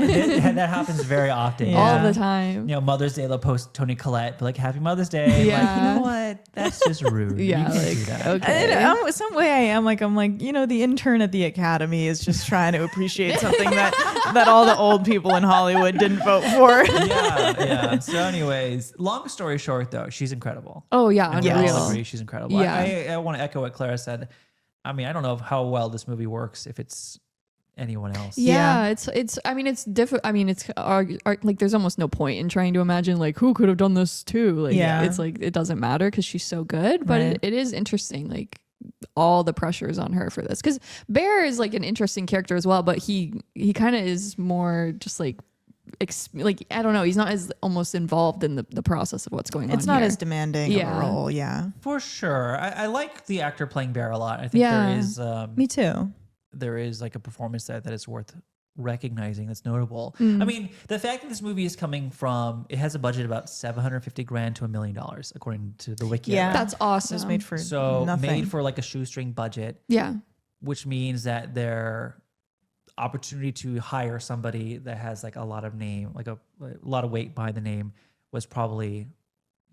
done. that happens very often. Yeah. All the time. You know, Mother's Day, they'll post Toni Collette, be like, Happy Mother's Day. Like, you Yeah. know what? That's just rude. Yeah, You can't like, do that. okay. And some way I am like, you know, the intern at the Academy is just trying to appreciate something that all the old people in Hollywood didn't vote for. Yeah. So, anyways, long story short, though, she's incredible. Oh yeah, And we all unreal. agree she's incredible. Yeah. I want to echo what Clara said. I mean, I don't know how well this movie works if it's anyone else. Yeah, it's. I mean, it's different. I mean, it's like there's almost no point in trying to imagine like who could have done this too. Like, Yeah. it's like it doesn't matter because she's so good. But Right. it is interesting, like all the pressure is on her for this because Bear is like an interesting character as well. But he kind of is more just like I don't know. He's not as almost involved in the process of what's going on. It's not here. as demanding of Yeah. a role. Yeah. For sure. I like the actor playing Bear a lot. I think Yeah. there is Me too. there is like a performance that is worth recognizing that's notable. Mm. I mean, the fact that this movie is coming from, it has a budget of about $750,000 to $1 million, according to the wiki. Yeah. That's awesome. It was made for So nothing. made for like a shoestring budget, yeah. which means that their opportunity to hire somebody that has like a lot of name, like a lot of weight behind the name was probably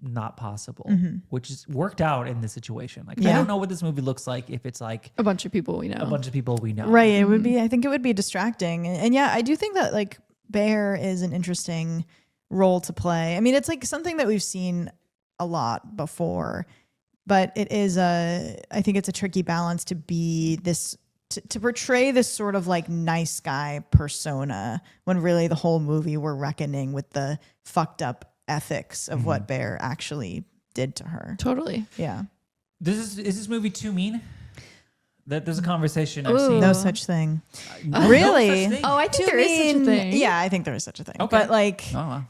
not possible, which is worked out in this situation. Like, I Yeah. don't know what this movie looks like if it's like A bunch of people we know. a bunch of people we know. Right. It would be, I think it would be distracting. And yeah, I do think that like Bear is an interesting role to play. I mean, it's like something that we've seen a lot before, but it is I think it's a tricky balance to be this, to portray this sort of like nice guy persona when really the whole movie we're reckoning with the fucked up ethics of what Bear actually did to her. Totally. Yeah. Is this movie too mean? That there's a conversation I've Ooh. seen. No such thing. No Really? such thing? Oh, I think To there is such a mean- thing. Yeah, I think there is such a thing. Okay. But like, Oh, wow.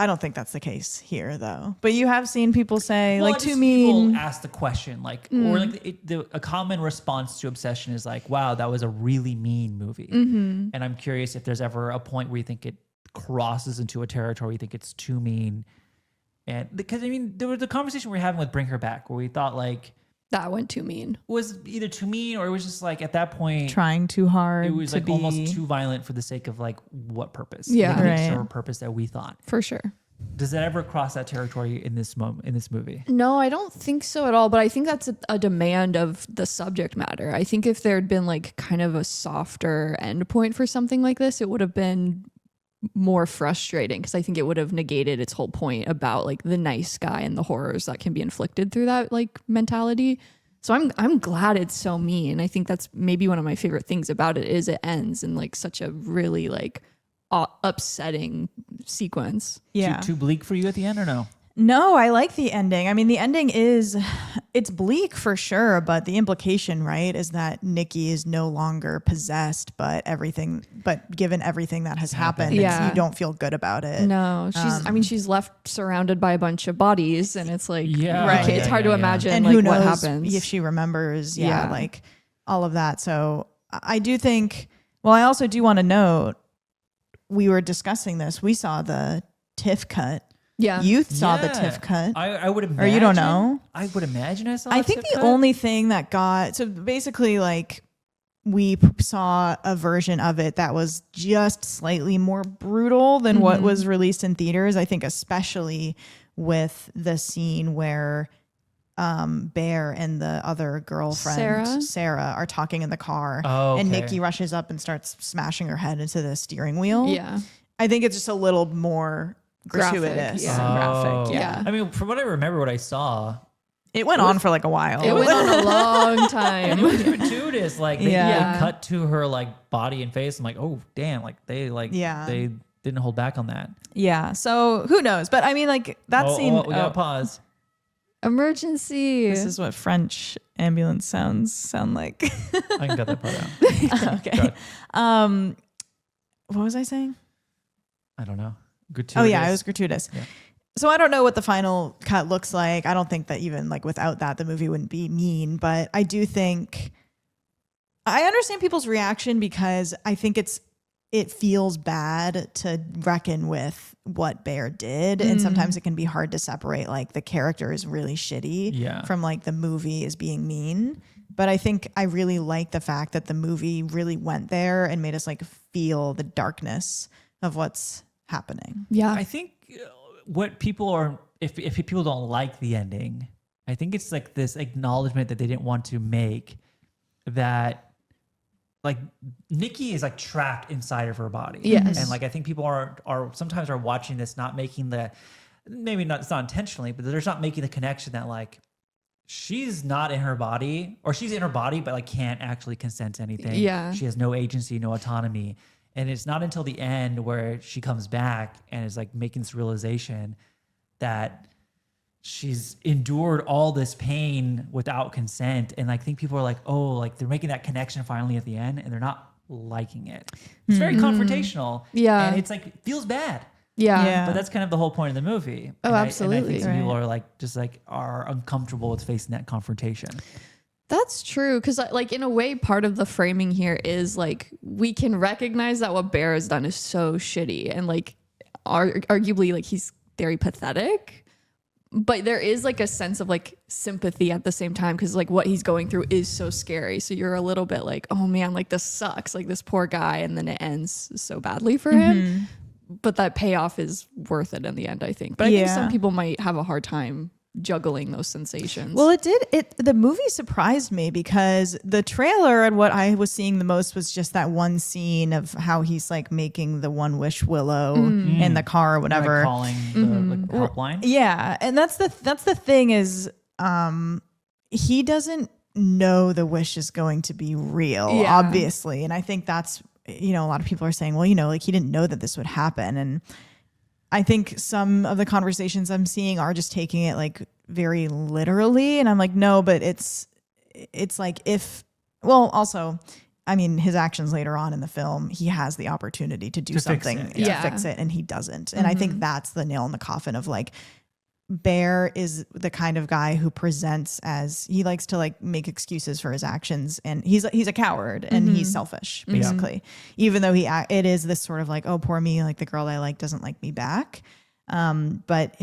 I don't think that's the case here, though. But you have seen people say, Well, like, just to mean. people ask the question, like, or like a common response to Obsession is like, "Wow, that was a really mean movie." And I'm curious if there's ever a point where you think it crosses into a territory you think it's too mean, and because I mean, there was the conversation we were having with Bring Her Back, where we thought like That went too mean. was either too mean or it was just like at that point Trying too hard. it was to like be, almost too violent for the sake of like what purpose? Yeah. Like, the Right. sort of purpose that we thought. For sure. Does that ever cross that territory in this moment in this movie? No, I don't think so at all. But I think that's a demand of the subject matter. I think if there had been like kind of a softer endpoint for something like this, it would have been more frustrating because I think it would have negated its whole point about like the nice guy and the horrors that can be inflicted through that like mentality. So I'm glad it's so mean. I think that's maybe one of my favorite things about it is it ends in like such a really like upsetting sequence. Yeah. Too bleak for you at the end or no? No, I like the ending. I mean, the ending it's bleak for sure, but the implication, right, is that Nikki is no longer possessed, but given everything that has happened, Yeah. you don't feel good about it. No, she's left surrounded by a bunch of bodies, and it's like, Yeah. Right. okay, it's hard to imagine And like who knows what happens if she remembers, Yeah. like all of that. So I do think, well, I also do want to note, we were discussing this. We saw the TIFF cut. Yeah. You saw the Yeah. TIFF cut. I would imagine. Or you don't know? I would imagine I saw I a think TIFF the cut. only thing that so basically like we saw a version of it that was just slightly more brutal than what was released in theaters. I think especially with the scene where Bear and the other girlfriend Sarah are talking in the car, Oh, and okay. Nikki rushes up and starts smashing her head into the steering wheel. Yeah. I think it's just a little more gratuitous. Graphic, and yeah. graphic. Yeah. I mean, from what I remember, what I saw, It went on for like a while. It went on a long and time. it was gratuitous. Like they Yeah. cut to her like body and face. I'm like, oh damn! Like they they didn't hold back on that. Yeah. So who knows? But I mean, like that scene. We gotta pause. Emergency. This is what French ambulance sound like. I can cut that part out. Okay. What was I saying? I don't know. Gratuitous. Oh yeah, it was gratuitous. Yeah. So I don't know what the final cut looks like. I don't think that even like without that, the movie wouldn't be mean. But I do think I understand people's reaction because I think it feels bad to reckon with what Bear did. And sometimes it can be hard to separate like the character is really shitty from like the movie is being mean. But I think I really like the fact that the movie really went there and made us like feel the darkness of what's happening. Yeah. I think what people are, if people don't like the ending, I think it's like this acknowledgement that they didn't want to make that like Nikki is like trapped inside of her body. Yes. And like I think people are sometimes are watching this not making the, maybe not, it's not intentionally, but they're just not making the connection that like she's not in her body, or she's in her body but like can't actually consent to anything. Yeah. She has no agency, no autonomy. And it's not until the end where she comes back and is like making this realization that she's endured all this pain without consent. And like, I think people are like, oh, like they're making that connection finally at the end and they're not liking it. It's very confrontational. Yeah. And it's like, feels bad. Yeah. But that's kind of the whole point of the movie. Oh, And I absolutely. think some people Right. are like, just like are uncomfortable with facing that confrontation. That's true. Because, like, in a way, part of the framing here is like we can recognize that what Bear has done is so shitty and like arguably like he's very pathetic. But there is like a sense of like sympathy at the same time because like what he's going through is so scary. So you're a little bit like, oh man, like this sucks. Like this poor guy. And then it ends so badly for him. But that payoff is worth it in the end, I think. But I think some people might have a hard time juggling those sensations. Well, the movie surprised me because the trailer and what I was seeing the most was just that one scene of how he's like making the One Wish Willow in the car or whatever. Like calling the like, helpline. Yeah, and that's the thing is he doesn't know the wish is going to be real, Yeah. obviously. And I think that's, a lot of people are saying, well, like he didn't know that this would happen. And I think some of the conversations I'm seeing are just taking it like very literally. And I'm like, no, but it's like also, I mean, his actions later on in the film, he has the opportunity to do To fix something it, to yeah. fix it and he doesn't. And I think that's the nail in the coffin of like, Bear is the kind of guy who presents as he likes to like make excuses for his actions, and he's a coward and he's selfish basically. Even though it is this sort of like, oh poor me, like the girl I like doesn't like me back. But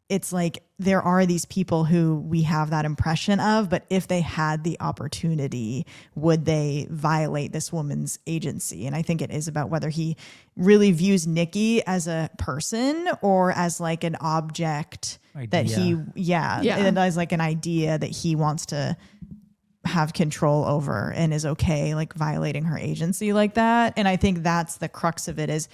it's like there are these people who we have that impression of, but if they had the opportunity, would they violate this woman's agency? And I think it is about whether he really views Nikki as a person or as like an object that and as like an idea that he wants to have control over and is okay like violating her agency like that. And I think that's the crux of it is,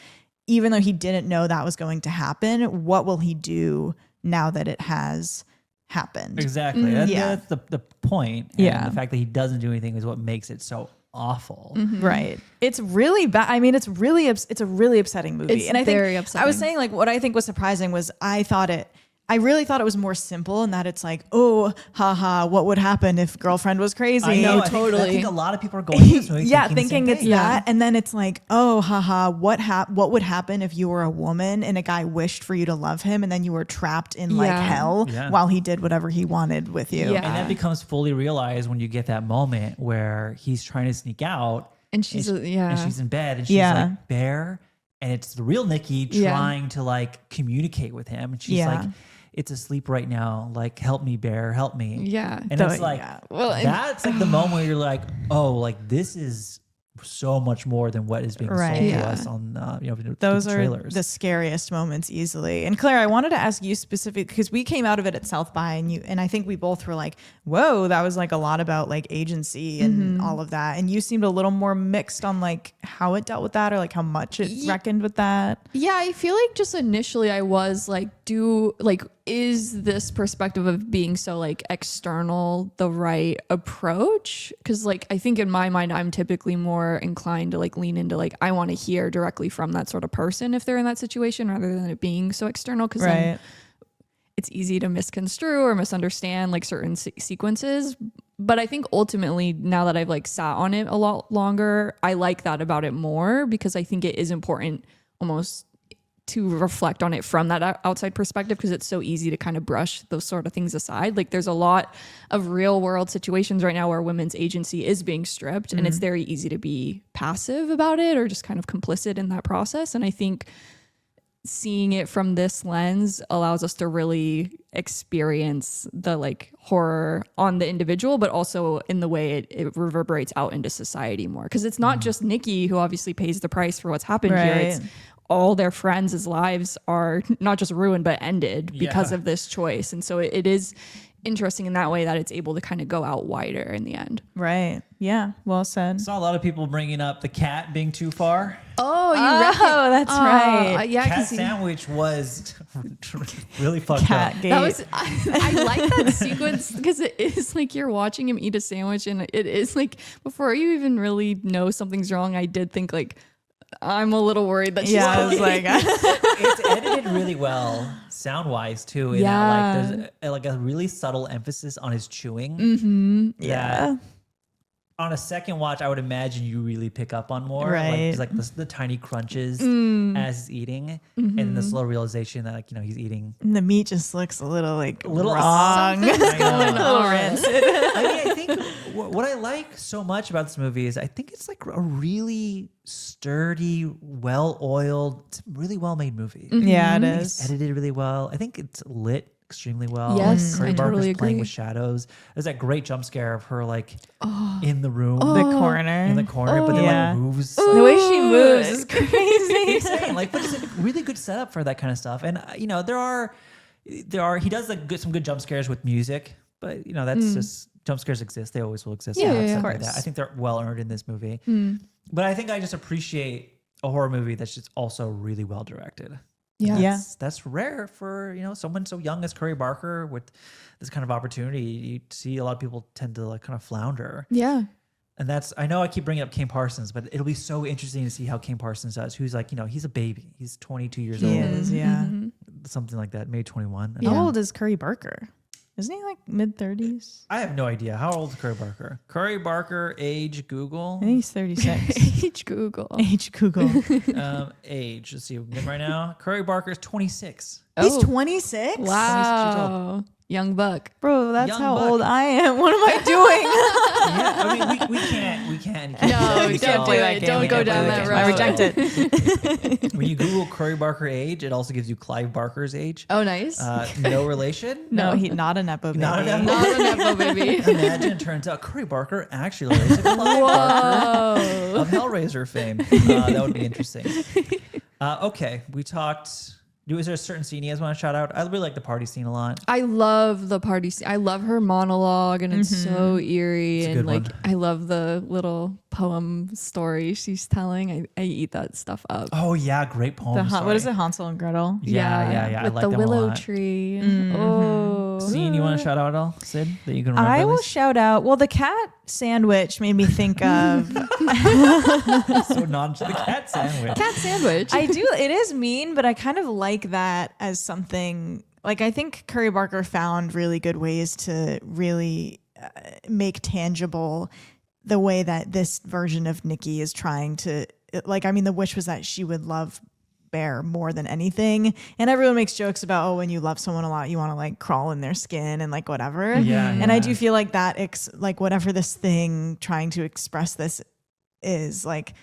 even though he didn't know that was going to happen, what will he do now that it has happened. Exactly. That's the point. And Yeah. the fact that he doesn't do anything is what makes it so awful. Right. It's really bad. I mean, it's a really upsetting movie. It's and I think very I was upsetting. saying, like, what I think was surprising was I really thought it was more simple in that it's like, oh, haha, what would happen if girlfriend was crazy? I know. totally. I think a lot of people are going to this movie thinking the it's same thing. that. And then it's like, oh, haha, what would happen if you were a woman and a guy wished for you to love him and then you were trapped in like Yeah. hell Yeah. while he did whatever he wanted with you? Yeah. And that becomes fully realized when you get that moment where he's trying to sneak out And she's and she's in bed and she's Yeah. like, Bear. And it's the real Nikki Yeah. trying to like communicate with him. And she's Yeah. like, it's asleep right now. Like, help me, Bear, help me. Yeah. And Though- it's like, yeah. Well, and- that's like the moment where you're like, oh, like this is so much more than what is being Right. sold Yeah. to us on, Those the are trailers. the scariest moments easily. And Claire, I wanted to ask you specific because we came out of it at South by and I think we both were like, whoa, that was like a lot about like agency and all of that. And you seemed a little more mixed on like how it dealt with that or like how much it reckoned with that. Yeah, I feel like just initially I was like, is this perspective of being so like external the right approach? Because like I think in my mind I'm typically more inclined to like lean into like I want to hear directly from that sort of person if they're in that situation rather than it being so external. Because then it's easy to misconstrue or misunderstand like certain sequences. But I think ultimately now that I've like sat on it a lot longer, I like that about it more because I think it is important almost to reflect on it from that outside perspective because it's so easy to kind of brush those sort of things aside. Like there's a lot of real world situations right now where women's agency is being stripped and it's very easy to be passive about it or just kind of complicit in that process. And I think seeing it from this lens allows us to really experience the like horror on the individual, but also in the way it reverberates out into society more. Because it's not just Nikki who obviously pays the price for what's happened here. It's all their friends' lives are not just ruined, but ended because of this choice. And so it is interesting in that way that it's able to kind of go out wider in the end. Right. Yeah. Well said. Saw a lot of people bringing up the cat being too far. Oh, That's right. Yeah, Cat sandwich was really fucked Cat up. gate. that was I like that sequence because it is like you're watching him eat a sandwich and it is like before you even really know something's wrong, I did think like I'm a little worried that she's I was cooking. like, It's edited really well, sound wise too. In that, like there's like a really subtle emphasis on his chewing. yeah. On a second watch, I would imagine you really pick up on more, Right. like the tiny crunches as he's eating, and the slow realization that like he's eating. And the meat just looks a little like Little wrong. Something's going know. on. I mean, I think what I like so much about this movie is I think it's like a really sturdy, well-oiled, really well-made movie. Yeah, it I think it's is. edited really well. I think it's lit extremely well. Yes, Curry I Barker's totally playing agree. with shadows. There's that great jump scare of her like in the room, The corner. in the corner, but then Yeah. like moves. The way she moves is crazy. Insane. Like, but it's a really good setup for that kind of stuff. And there are he does like some good jump scares with music, but that's just jump scares exist. They always will exist. Yeah, We'll have yeah, stuff of like that. course. I think they're well earned in this movie. But I think I just appreciate a horror movie that's just also really well directed. Yeah. That's rare for someone so young as Curry Barker with this kind of opportunity. You see a lot of people tend to like kind of flounder. Yeah. And I know I keep bringing up Kane Parsons, but it'll be so interesting to see how Kane Parsons does. Who's like, he's a baby. He's 22 years He old. is, yeah. Something like that, maybe 21. How old is Curry Barker? Isn't he like mid-30s? I have no idea. How old is Curry Barker? Curry Barker, age, Google. I think he's 36. H Google. Age Google. Age. Let's see. Right now, Curry Barker is 26. He's 26? Wow. Young buck. Bro, that's Young how buck. old I am. What am I doing? Yeah, I mean, we can't. No, we don't do it. Don't go down that road. I reject it. When you Google Curry Barker age, it also gives you Clive Barker's age. Oh, nice. No relation. No, not a Nepo baby. Not a Nepo. Not a Nepo baby. Imagine it turns out Curry Barker actually relates to Clive Barker of Hellraiser fame. That would be interesting. Okay, we talked. Is there a certain scene you guys want to shout out? I really like the party scene a lot. I love the party scene. I love her monologue, and it's so eerie. It's a And good like, one. I love the little poem story she's telling. I eat that stuff up. Oh yeah, great poem. What is it, Hansel and Gretel? Yeah. I with like the them a willow lot. tree. Mm-hmm. Oh, Scene you want to shout out at all, Sid? That you can remember? I will this? shout out. Well, the cat sandwich made me think of. So nod to the cat sandwich. Cat sandwich. I do. It is mean, but I kind of like that as something. Like I think Curry Barker found really good ways to really make tangible the way that this version of Nikki is trying to. Like, I mean, the wish was that she would love Bear more than anything, and everyone makes jokes about, oh, when you love someone a lot you want to like crawl in their skin and like whatever. And I do feel like that like whatever this thing trying to express this is, like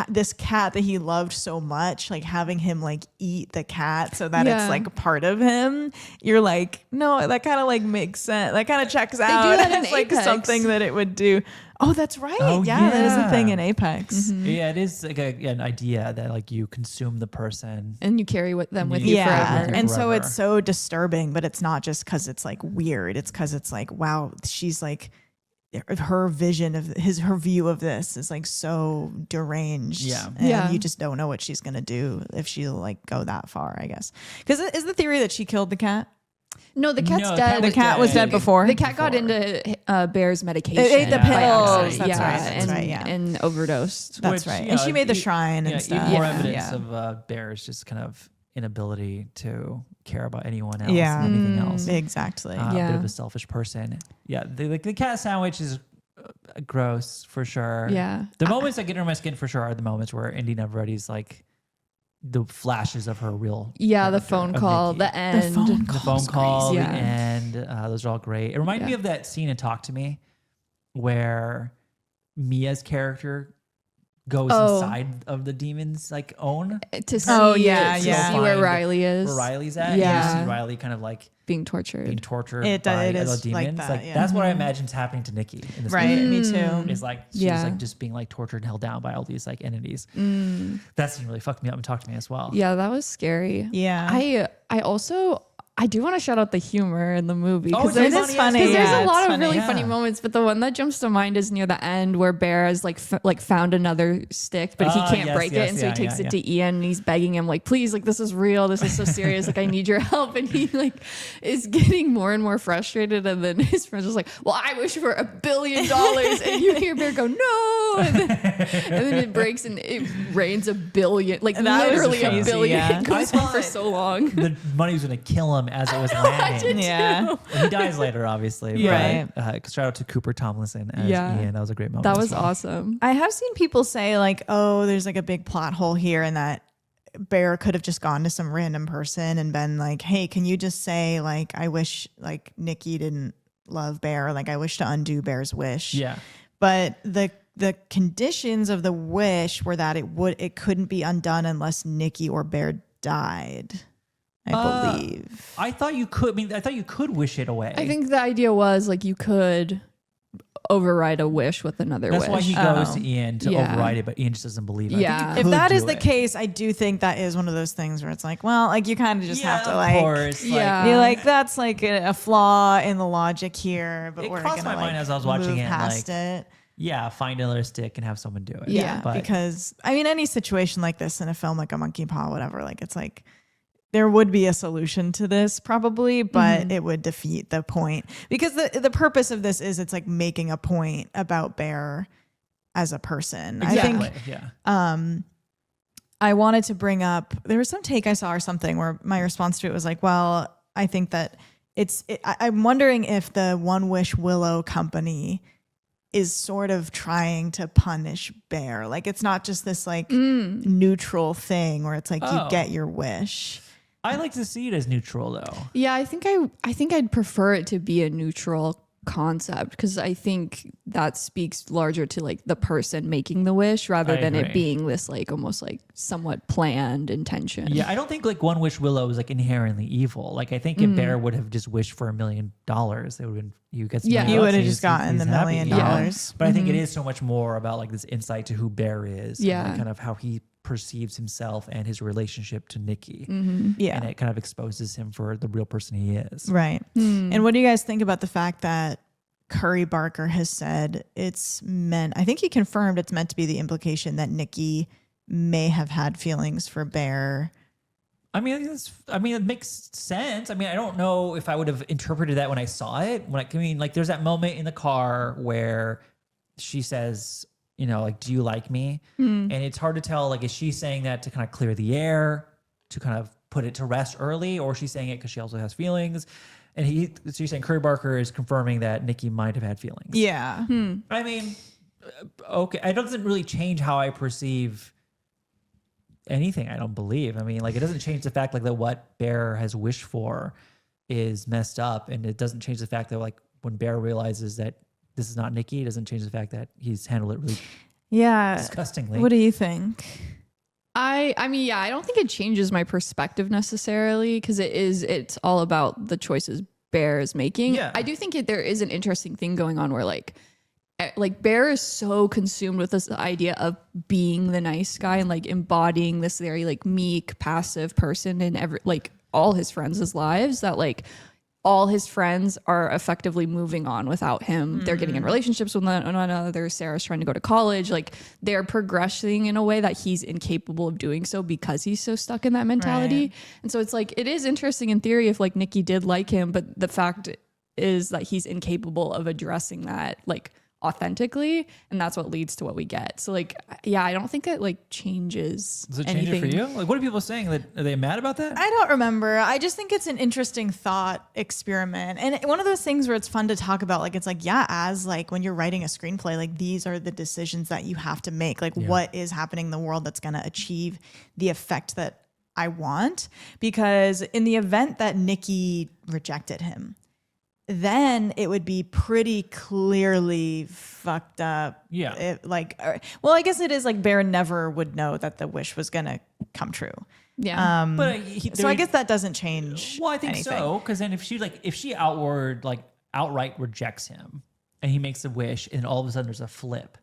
this cat that he loved so much, like having him like eat the cat so that it's like part of him, you're like, no, that kind of like makes sense, that kind of checks out. do that in it's like Apex. something that it would do. Oh, that's right. Oh, yeah, that is a thing yeah. in Apex. Yeah, it is like an idea that like you consume the person. and you carry them with you Yeah, forever. and so Forever. it's so disturbing, but it's not just because it's like weird. It's because it's like, wow, she's like, her vision of her view of this is like so deranged. Yeah. and Yeah. you just don't know what she's gonna do if she'll like go that far, I guess. Because is the theory that she killed the cat? No, the cat's No, dead. The cat was dead before. The cat got into Bear's medication. It ate the by pills. accident. That's right, that's and, right, yeah. and overdosed. That's Which, right. you And know, she made the e- shrine and yeah, stuff. even more Yeah. evidence Yeah. of Bear's just kind of inability to care about anyone else Yeah. or anything else. Exactly. A bit Yeah. of a selfish person. Yeah, the cat sandwich is gross for sure. Yeah. The moments that get under my skin for sure are the moments where Indy Neverready's like the flashes of her real. Yeah, the character, phone of call, Nikki. the end. The phone call, crazy. the Yeah. end. Those are all great. It reminded me Yeah. of that scene in Talk to Me where Mia's character goes inside of the demon's like own To see, Oh, yeah, to yeah. see where Find Riley is. where Riley's at. Yeah. You see Riley kind of like being tortured. being tortured It by is the like demons. that, yeah. That's what I imagine is happening to Nikki in this Right. movie. Me too. Is like she's Yeah. like just being like tortured and held down by all these like entities. That scene really fucked me up and talked to me as well. Yeah, that was scary. Yeah. I do want to shout out the humor in the movie Oh, because it there's is funny. because there's Yeah, a lot it's of funny. really funny Yeah. moments, but the one that jumps to mind is near the end where Bear has like found another stick, but he can't yes, break yes, it, and so yeah, he takes yeah, it to Ian and he's begging him like, please, like this is real, this is so serious, like I need your help, and he like is getting more and more frustrated, and then his friends just like, well, I wish for $1 billion, and you hear Bear go no, and then it breaks and it rains $1 billion, like That was literally crazy, $1 billion. yeah. It goes on for so long. The money was gonna kill him as it was landing. Yeah. He dies later, obviously. Yeah. But, shout out to Cooper Tomlinson as Yeah. Ian. That was a great moment. That as was well. awesome. I have seen people say like, oh, there's like a big plot hole here, and that Bear could have just gone to some random person and been like, hey, can you just say like, I wish like Nikki didn't love Bear, like I wish to undo Bear's wish. Yeah. But the conditions of the wish were that it couldn't be undone unless Nikki or Bear died, I believe. I thought you could. I mean, I thought you could wish it away. I think the idea was like you could override a wish with another that's wish. why he goes to Ian to Yeah. override it, but Ian just doesn't believe it. I Yeah. think you If could that is do the it. case, I do think that is one of those things where it's like, well, like you kind of just have to of like, course. Yeah. you're like, that's like a flaw in the logic here, but It we're crossed gonna my mind like as I was watching move it, past like, it. Yeah, find another stick and have someone do it. Yeah, but Because I mean, any situation like this in a film, like a monkey paw, whatever, like it's like there would be a solution to this probably, but it would defeat the point, because the purpose of this is it's like making a point about Bear as a person. exactly. I think yeah. I wanted to bring up, there was some take I saw or something where my response to it was like, well, I think that I'm wondering if the One Wish Willow Company is sort of trying to punish Bear. Like it's not just this like neutral thing where it's like you Oh. get your wish. I like to see it as neutral though. Yeah, I think I'd prefer it to be a neutral concept because I think that speaks larger to like the person making the wish rather I than agree. it being this like almost like somewhat planned intention. Yeah, I don't think like One Wish Willow is like inherently evil. Like I think if Bear would have just wished for $1 million, it would have been you get some Yeah. money He else, would have he's- just gotten he's the $1 happy. million. Yeah. But I think it is so much more about like this insight to who Bear is. Yeah. And like kind of how he perceives himself and his relationship to Nikki. Yeah. And it kind of exposes him for the real person he is. Right. And what do you guys think about the fact that Curry Barker has said it's meant, I think he confirmed it's meant to be the implication that Nikki may have had feelings for Bear I mean, it makes sense. I mean, I don't know if I would have interpreted that when I saw it. There's that moment in the car where she says, you know, like, do you like me? And it's hard to tell, like, is she saying that to kind of clear the air, to kind of put it to rest early, or is she saying it because she also has feelings? And so you're saying Curry Barker is confirming that Nikki might have had feelings. Yeah. I mean, okay, it doesn't really change how I perceive anything, I don't believe. I mean, like, it doesn't change the fact, like, that what Bear has wished for is messed up, and it doesn't change the fact that, like, when Bear realizes that this is not Nikki, it doesn't change the fact that he's handled it really disgustingly. What do you think? I mean, yeah, I don't think it changes my perspective necessarily, because it's all about the choices Bear is making. Yeah. I do think there is an interesting thing going on where like Bear is so consumed with this idea of being the nice guy and like embodying this very like meek, passive person in all his friends' lives, that like all his friends are effectively moving on without him. They're getting in relationships with one another. Sarah's trying to go to college. Like, they're progressing in a way that he's incapable of doing so because he's so stuck in that mentality. Right. And so it's like, it is interesting in theory if like Nikki did like him, but the fact is that he's incapable of addressing that like authentically, and that's what leads to what we get. So like, yeah, I don't think it like changes. Does it change anything. it for you? Like, what are people saying? Are they mad about that? I don't remember. I just think it's an interesting thought experiment. And one of those things where it's fun to talk about, like, it's like, yeah, as like when you're writing a screenplay, like these are the decisions that you have to make. Like, what is happening in the world that's going to achieve the effect that I want? Because in the event that Nikki rejected him, then it would be pretty clearly fucked up. Yeah. Well, I guess it is like Bear never would know that the wish was going to come true. Yeah. But So I guess that doesn't change. Well, I think anything. so, because then if she outright rejects him, and he makes a wish, and all of a sudden there's a flip.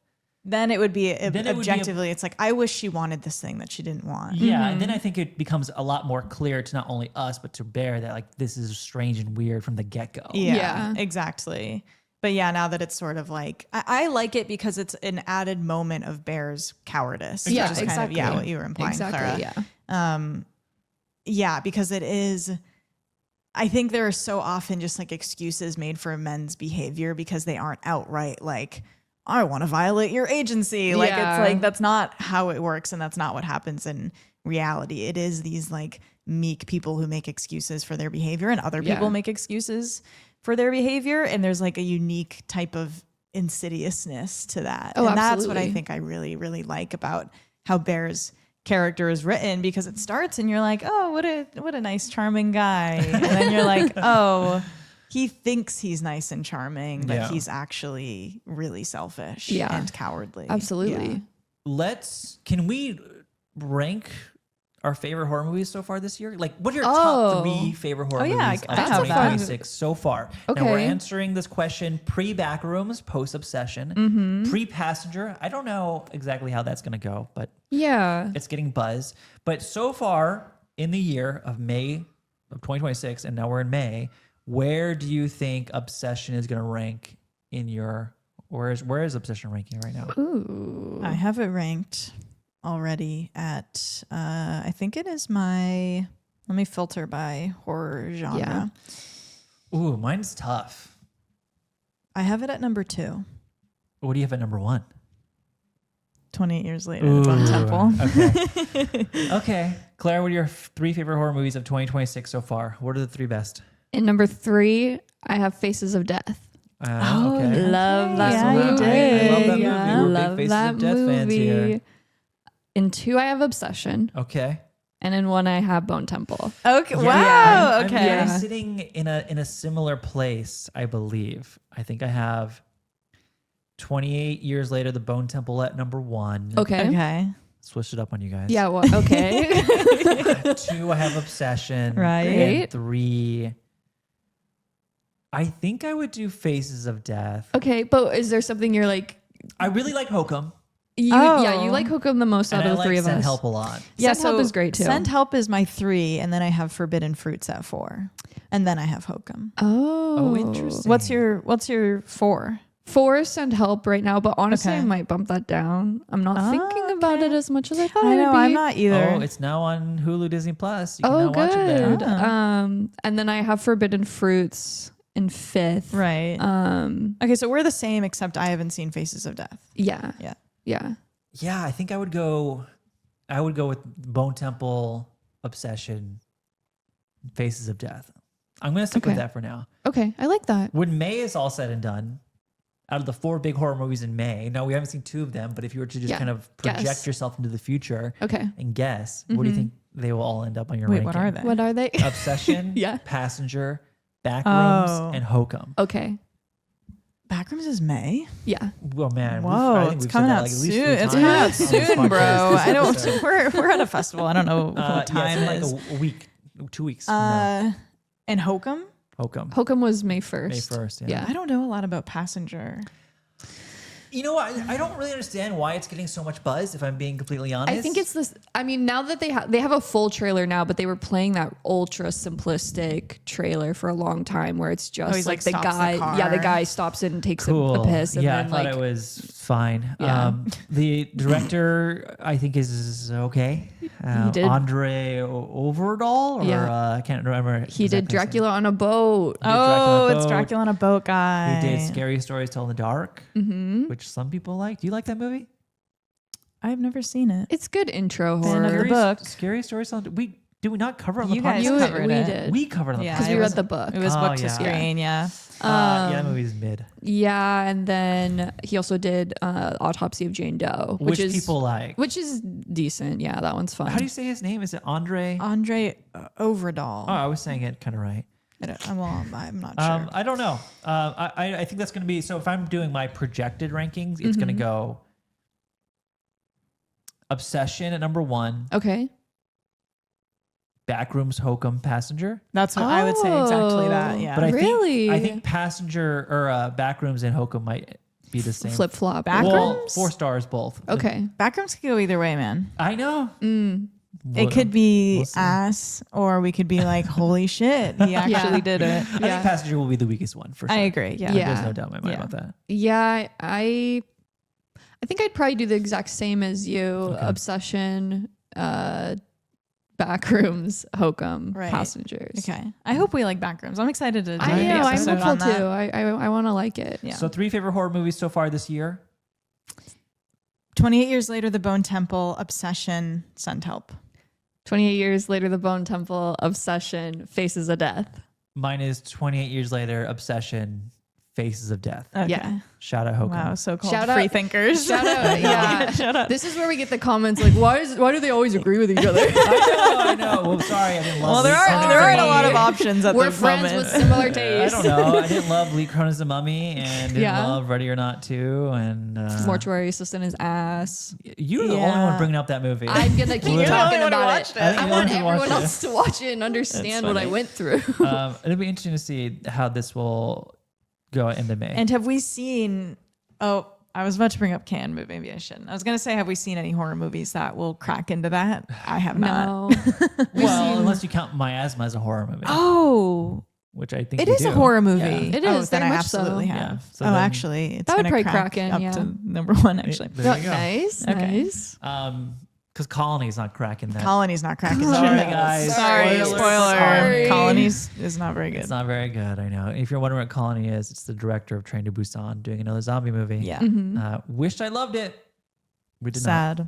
Then it would be Then it would be objectively, it's like, I wish she wanted this thing that she didn't want. Yeah, and then I think it becomes a lot more clear to not only us but to Bear that like this is strange and weird from the get-go. Yeah, exactly. But yeah, now that it's sort of like, I like it because it's an added moment of Bear's cowardice. Yeah, which is exactly. kind of, what you were implying, Clara. Yeah. Yeah, because it is, I think there are so often just like excuses made for men's behavior because they aren't outright like, I want to violate your agency. Like, it's like, that's not how it works. And that's not what happens in reality. It is these like meek people who make excuses for their behavior, and other people make excuses for their behavior. And there's like a unique type of insidiousness to that. Oh, and absolutely. that's what I think I really, really like about how Bear's character is written, because it starts and you're like, oh, what a nice, charming guy. And then you're like, oh, he thinks he's nice and charming, but he's actually really selfish and cowardly. Absolutely. Yeah. Can we rank our favorite horror movies so far this year? Like, what are your top 3 favorite horror movies of I have 2026 so far? Okay. Now, we're answering this question pre-Backrooms, post-Obsession, pre-Passenger. I don't know exactly how that's going to go, but Yeah. it's getting buzz. But so far in the year of May of 2026, and now we're in May, where do you think Obsession is going to rank in your... Where is Obsession ranking right now? Ooh. I have it ranked already at, I think it is let me filter by horror genre. Yeah. Ooh, mine's tough. I have it at number 2. What do you have at number 1? 28 years later, The Bone Temple. Okay. Okay. Claire, what are your 3 favorite horror movies of 2026 so far? What are the 3 best? And number 3, I have Faces of Death. Okay. Love that Yeah, movie. you did. I love that movie. Yeah. We're Love big Faces that of Death fans here. movie. In 2, I have Obsession. Okay. And in 1, I have Bone Temple. Okay. Yeah, Wow. I'm Okay. really sitting in a similar place, I believe. I think I have 28 years later, The Bone Temple at number 1. Okay. Okay. Switch it up on you guys. Yeah, well, okay. 2, I have Obsession. Right. And Great. 3, I think I would do Faces of Death. Okay, but is there something you're like... I really like Hokum. Yeah, you like Hokum the most out And I of the like 3 of Send us. Help a lot. Yeah, Send Help is great too. Send Help is my 3, and then I have Forbidden Fruits at 4, and then I have Hokum. Oh, Oh, interesting. What's your 4? Force and Help right now, but honestly, Okay. I might bump that down. I'm not thinking about it as much as I thought I I know would be. I'm not either. Oh, it's now on Hulu Disney Plus. You can Oh, now watch it there. good. And then I have Forbidden Fruits in 5th. Right. Um, Okay, so we're the same, except I haven't seen Faces of Death. yeah. Yeah. Yeah. Yeah, I think I would go with Bone Temple, Obsession, Faces of Death. I'm going to stick with Okay. that for now. Okay. I like that. When May is all said and done, out of the 4 big horror movies in May, now we haven't seen 2 of them, but if you were to just Yeah. kind of project Guess. yourself into the future Okay. and guess, what do you think they will all end up on your Wait, ranking? what are they? What are they? Obsession, Yeah. Passenger, Backrooms, Oh. and Hokum. Okay. Backrooms is May? Yeah. Well, man, Whoa, I think it's we've coming said that out like at least soon. 3 It's times coming out on this soon, podcast bro. this I don't. episode. We're at a festival. I don't know what Yeah, time it's in it is. like a week, 2 weeks. from now. And Hokum? Hokum. Hokum was May 1st. May 1st, yeah. Yeah. I don't know a lot about Passenger. You know what? I don't really understand why it's getting so much buzz, if I'm being completely honest. I think it's this. I mean, now that they have a full trailer now, but they were playing that ultra simplistic trailer for a long time, where it's just he's like like the stops the guy. car. Yeah, the guy stops it and takes cool. a piss, and yeah, then I thought like it was fine. Yeah. The director, I think, is okay. did- Andre Overdahl, or Yeah. I can't remember. he exactly did his name. Dracula on a boat. Dracula on Oh, a it's Boat. Dracula on a Boat guy. He did Scary Stories Told in the Dark, which some people like. Do you like that movie? I've never seen it. It's good intro Fan of the horror. book. Scary Stories Told. Did we not cover it on You the guys podcast? covered we it. did. We covered it on the Yeah, podcast. because we it read was- the book. It was Oh, book to yeah. screen, yeah. Yeah, that movie's mid. Yeah, and then he also did Autopsy of Jane Doe, Which is people like. which is decent. Yeah, that one's fun. How do you say his name? Is it Andre? Andre Overdahl. Oh, I was saying it kind of right. I'm not sure. I don't know. I think that's going to be, so if I'm doing my projected rankings, it's going to go Obsession at number 1, Okay. Backrooms, Hokum, Passenger. That's what I would say exactly that. Oh. Yeah. But Really? I think Passenger or Backrooms and Hokum might be the same. Flip flop. Back- Well, Backrooms? 4 stars both. Okay. Backrooms could go either way, man. I know. It could be we'll see. ass, or we could be like, holy shit, he actually did it. I think Passenger will be the weakest one for sure. I agree. Yeah. Yeah. There's no doubt in my mind Yeah. about that. Yeah, I think I'd probably do the exact same as you. Obsession, Backrooms, Hokum, Right. Passengers. Okay. I hope we like Backrooms. I'm excited to do I an know. I'm episode hopeful on that. too. I want to like it. Yeah. So 3 favorite horror movies so far this year. 28 years later, The Bone Temple, Obsession, Send Help. 28 years later, The Bone Temple, Obsession, Faces of Death. Mine is 28 years later, Obsession, Faces of Death. Okay. Yeah. Shout out Hokum. Wow, so-called Shout out- free thinkers. Shout out. Yeah. Shout out. This is where we get the comments like, why do they always agree with each other? I know. Well, sorry, I didn't love. Well, there Lee aren't Cronin's a lot of Mummy. options at We're the friends moment. with similar I tastes. don't know. I didn't love Lee Cronin's The Mummy and didn't Yeah. love Ready or Not 2. And Mortuary Assistant is ass. you're the only Yeah. one bringing up that movie. I'm gonna keep You're the talking only one who about watched it. it. I think I you're the want only one who everyone watched else to watch it and understand what I funny. went through. It'll be interesting to see how this will go into May. And have we seen? Oh, I was about to bring up Can, but maybe I shouldn't. I was gonna say, have we seen any horror movies that will crack into that? I have not. No. well, unless you count Miasma as a horror movie, Oh, which I think it you is a do. horror movie. Yeah. It Oh, is, then very I much so. absolutely Yeah. have. So oh, then- actually, it's That would gonna probably crack in, up yeah. to number 1. Actually, There you go. Nice. Okay. Nice. Because Colony's not cracking that. Colony's not cracking. Sorry, shit. guys. Sorry, Spoiler. spoiler. Sorry. Colony's is not very good. It's not very good, I know. If you're wondering what Colony is, it's the director of Train to Busan doing another zombie movie. Yeah, Wished I loved it. We did sad. not.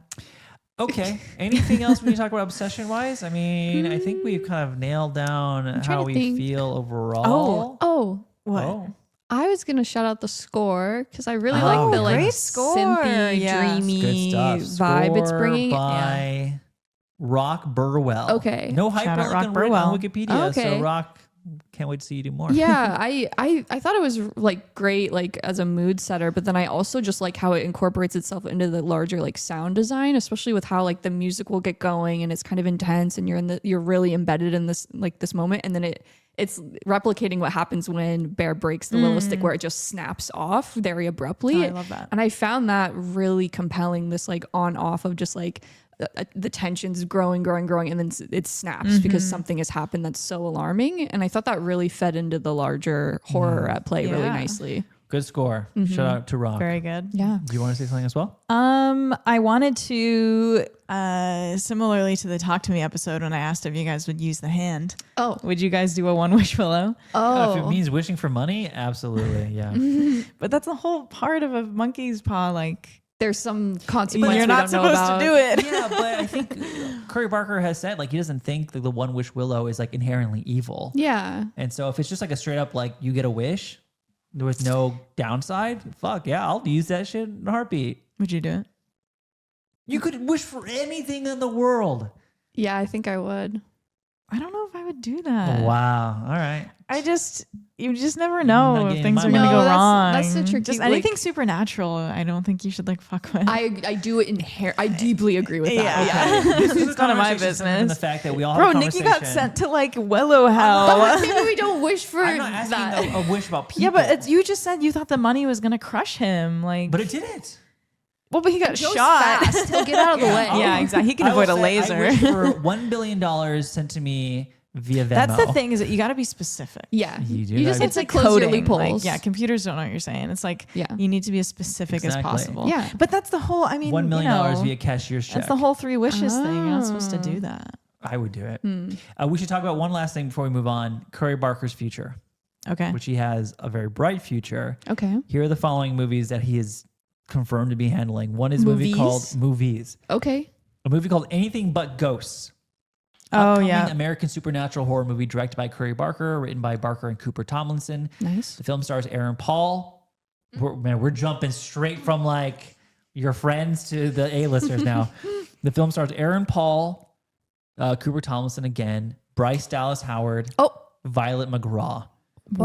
Okay. Anything else when you talk about obsession-wise? I mean, I think we've kind of nailed down trying how to we think. feel overall. Oh, What? Oh. I was gonna shout out the score because I really Oh, like the like great score. synthy, Yeah. dreamy Good stuff. vibe it's Score bringing. by Rock Burwell. Okay. No Shout out hyperlink Rock on Burwell. Wikipedia. Okay. So Rock, can't wait to see you do more. Yeah, I thought it was like great like as a mood setter, but then I also just like how it incorporates itself into the larger like sound design, especially with how like the music will get going and it's kind of intense and you're really embedded in this like this moment, and then it's replicating what happens when Bear breaks the willow stick, where it just snaps off very abruptly. Oh, I love that. And I found that really compelling, this like on off of just like the tensions growing, and then it snaps because something has happened that's so alarming. And I thought that really fed into the larger horror at play really Yeah. nicely. Good score. Shout out to Rock. Very good. Yeah. Do you want to say something as well? I wanted to, similarly to the Talk to Me episode when I asked if you guys would use the hand. Oh. Would you guys do a one wish willow? If it means wishing for money, absolutely. Yeah. But that's the whole part of a monkey's paw. Like, There's some consequence you're we not don't know supposed about. to do it. Yeah, but I think Curry Barker has said like he doesn't think that the one wish willow is like inherently evil. Yeah. And so if it's just like a straight up like you get a wish with no downside, fuck yeah, I'll use that shit in a heartbeat. Would you do it? You could wish for anything in the world. Yeah, I think I would. I don't know if I would do that. Wow. All right. You just never know Not if getting things my are going to money. go No, wrong. that's the tricky- Just like- anything supernatural, I don't think you should like fuck with. I do it I deeply agree with that. Yeah. Okay. This is It's none of my conversation centered in business. the fact that we all Bro, have a Nikki conversation. got sent to like Willow Hell. But maybe we don't wish for I'm not asking that. a wish about people. Yeah, but you just said you thought the money was going to crush him. Like, But it didn't. well, but he got Joe's shot. fast. He'll get out of the way. Yeah, exactly. He can I will avoid a say laser. I wish for $1 billion sent to me via Venmo. That's the thing, is that you got to be specific. Yeah. You do You just that. have to like close coding. your loopholes. Like, yeah, computers don't know what you're saying. It's like, Yeah. you need to be as specific as Exactly. possible. Yeah. But that's the whole, I mean, $1 million you know, via cashier's check. that's the whole three wishes thing. You're not supposed to do that. I would do it. Hmm. We should talk about one last thing before we move on. Curry Barker's future, Okay. which he has a very bright future. Okay. Here are the following movies that he is confirmed to be handling. One is a movie called Movies. Okay. A movie called Anything But Ghosts. Oh, Upcoming yeah. American supernatural horror movie directed by Curry Barker, written by Barker and Cooper Tomlinson. Nice. The film stars Aaron Paul. We're jumping straight from like your friends to the A-listers now. The film stars Aaron Paul, Cooper Tomlinson again, Bryce Dallas Howard, Violet McGraw.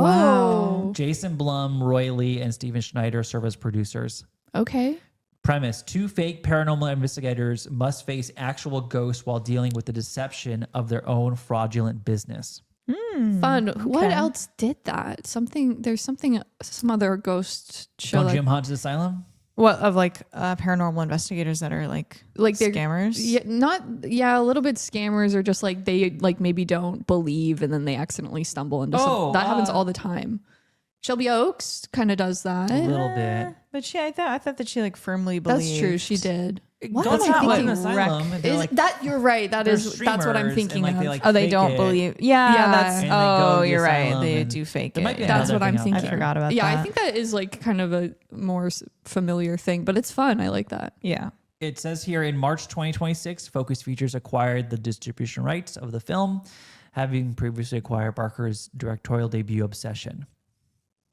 Wow. Jason Blum, Roy Lee, and Steven Schneider serve as producers. Okay. Premise: two fake paranormal investigators must face actual ghosts while dealing with the deception of their own fraudulent business. Fun. What else did that? Some other ghost show. On Like, Jim Haunted Asylum? What, of like paranormal investigators that are like they're scammers? a little bit scammers, or just like they like maybe don't believe and then they accidentally stumble into something. That happens all the time. Shelby Oaks kind of does that. A little bit. But I thought that she like firmly believed. That's true. She did. What Ghost am I Haunted thinking? Asylum, and they're Is like- that you're right? That's what I'm streamers, thinking and, like, of. they, like, Oh, they fake don't it. believe. Yeah, Yeah. that's. And they go to Oh, the you're right. asylum They and do fake there it. might be Yeah. That's another what I'm thing out thinking. I forgot about yeah, that. I think that is like kind of a more familiar thing, but it's fun. I like that. Yeah. It says here in March 2026, Focus Features acquired the distribution rights of the film, having previously acquired Barker's directorial debut, Obsession.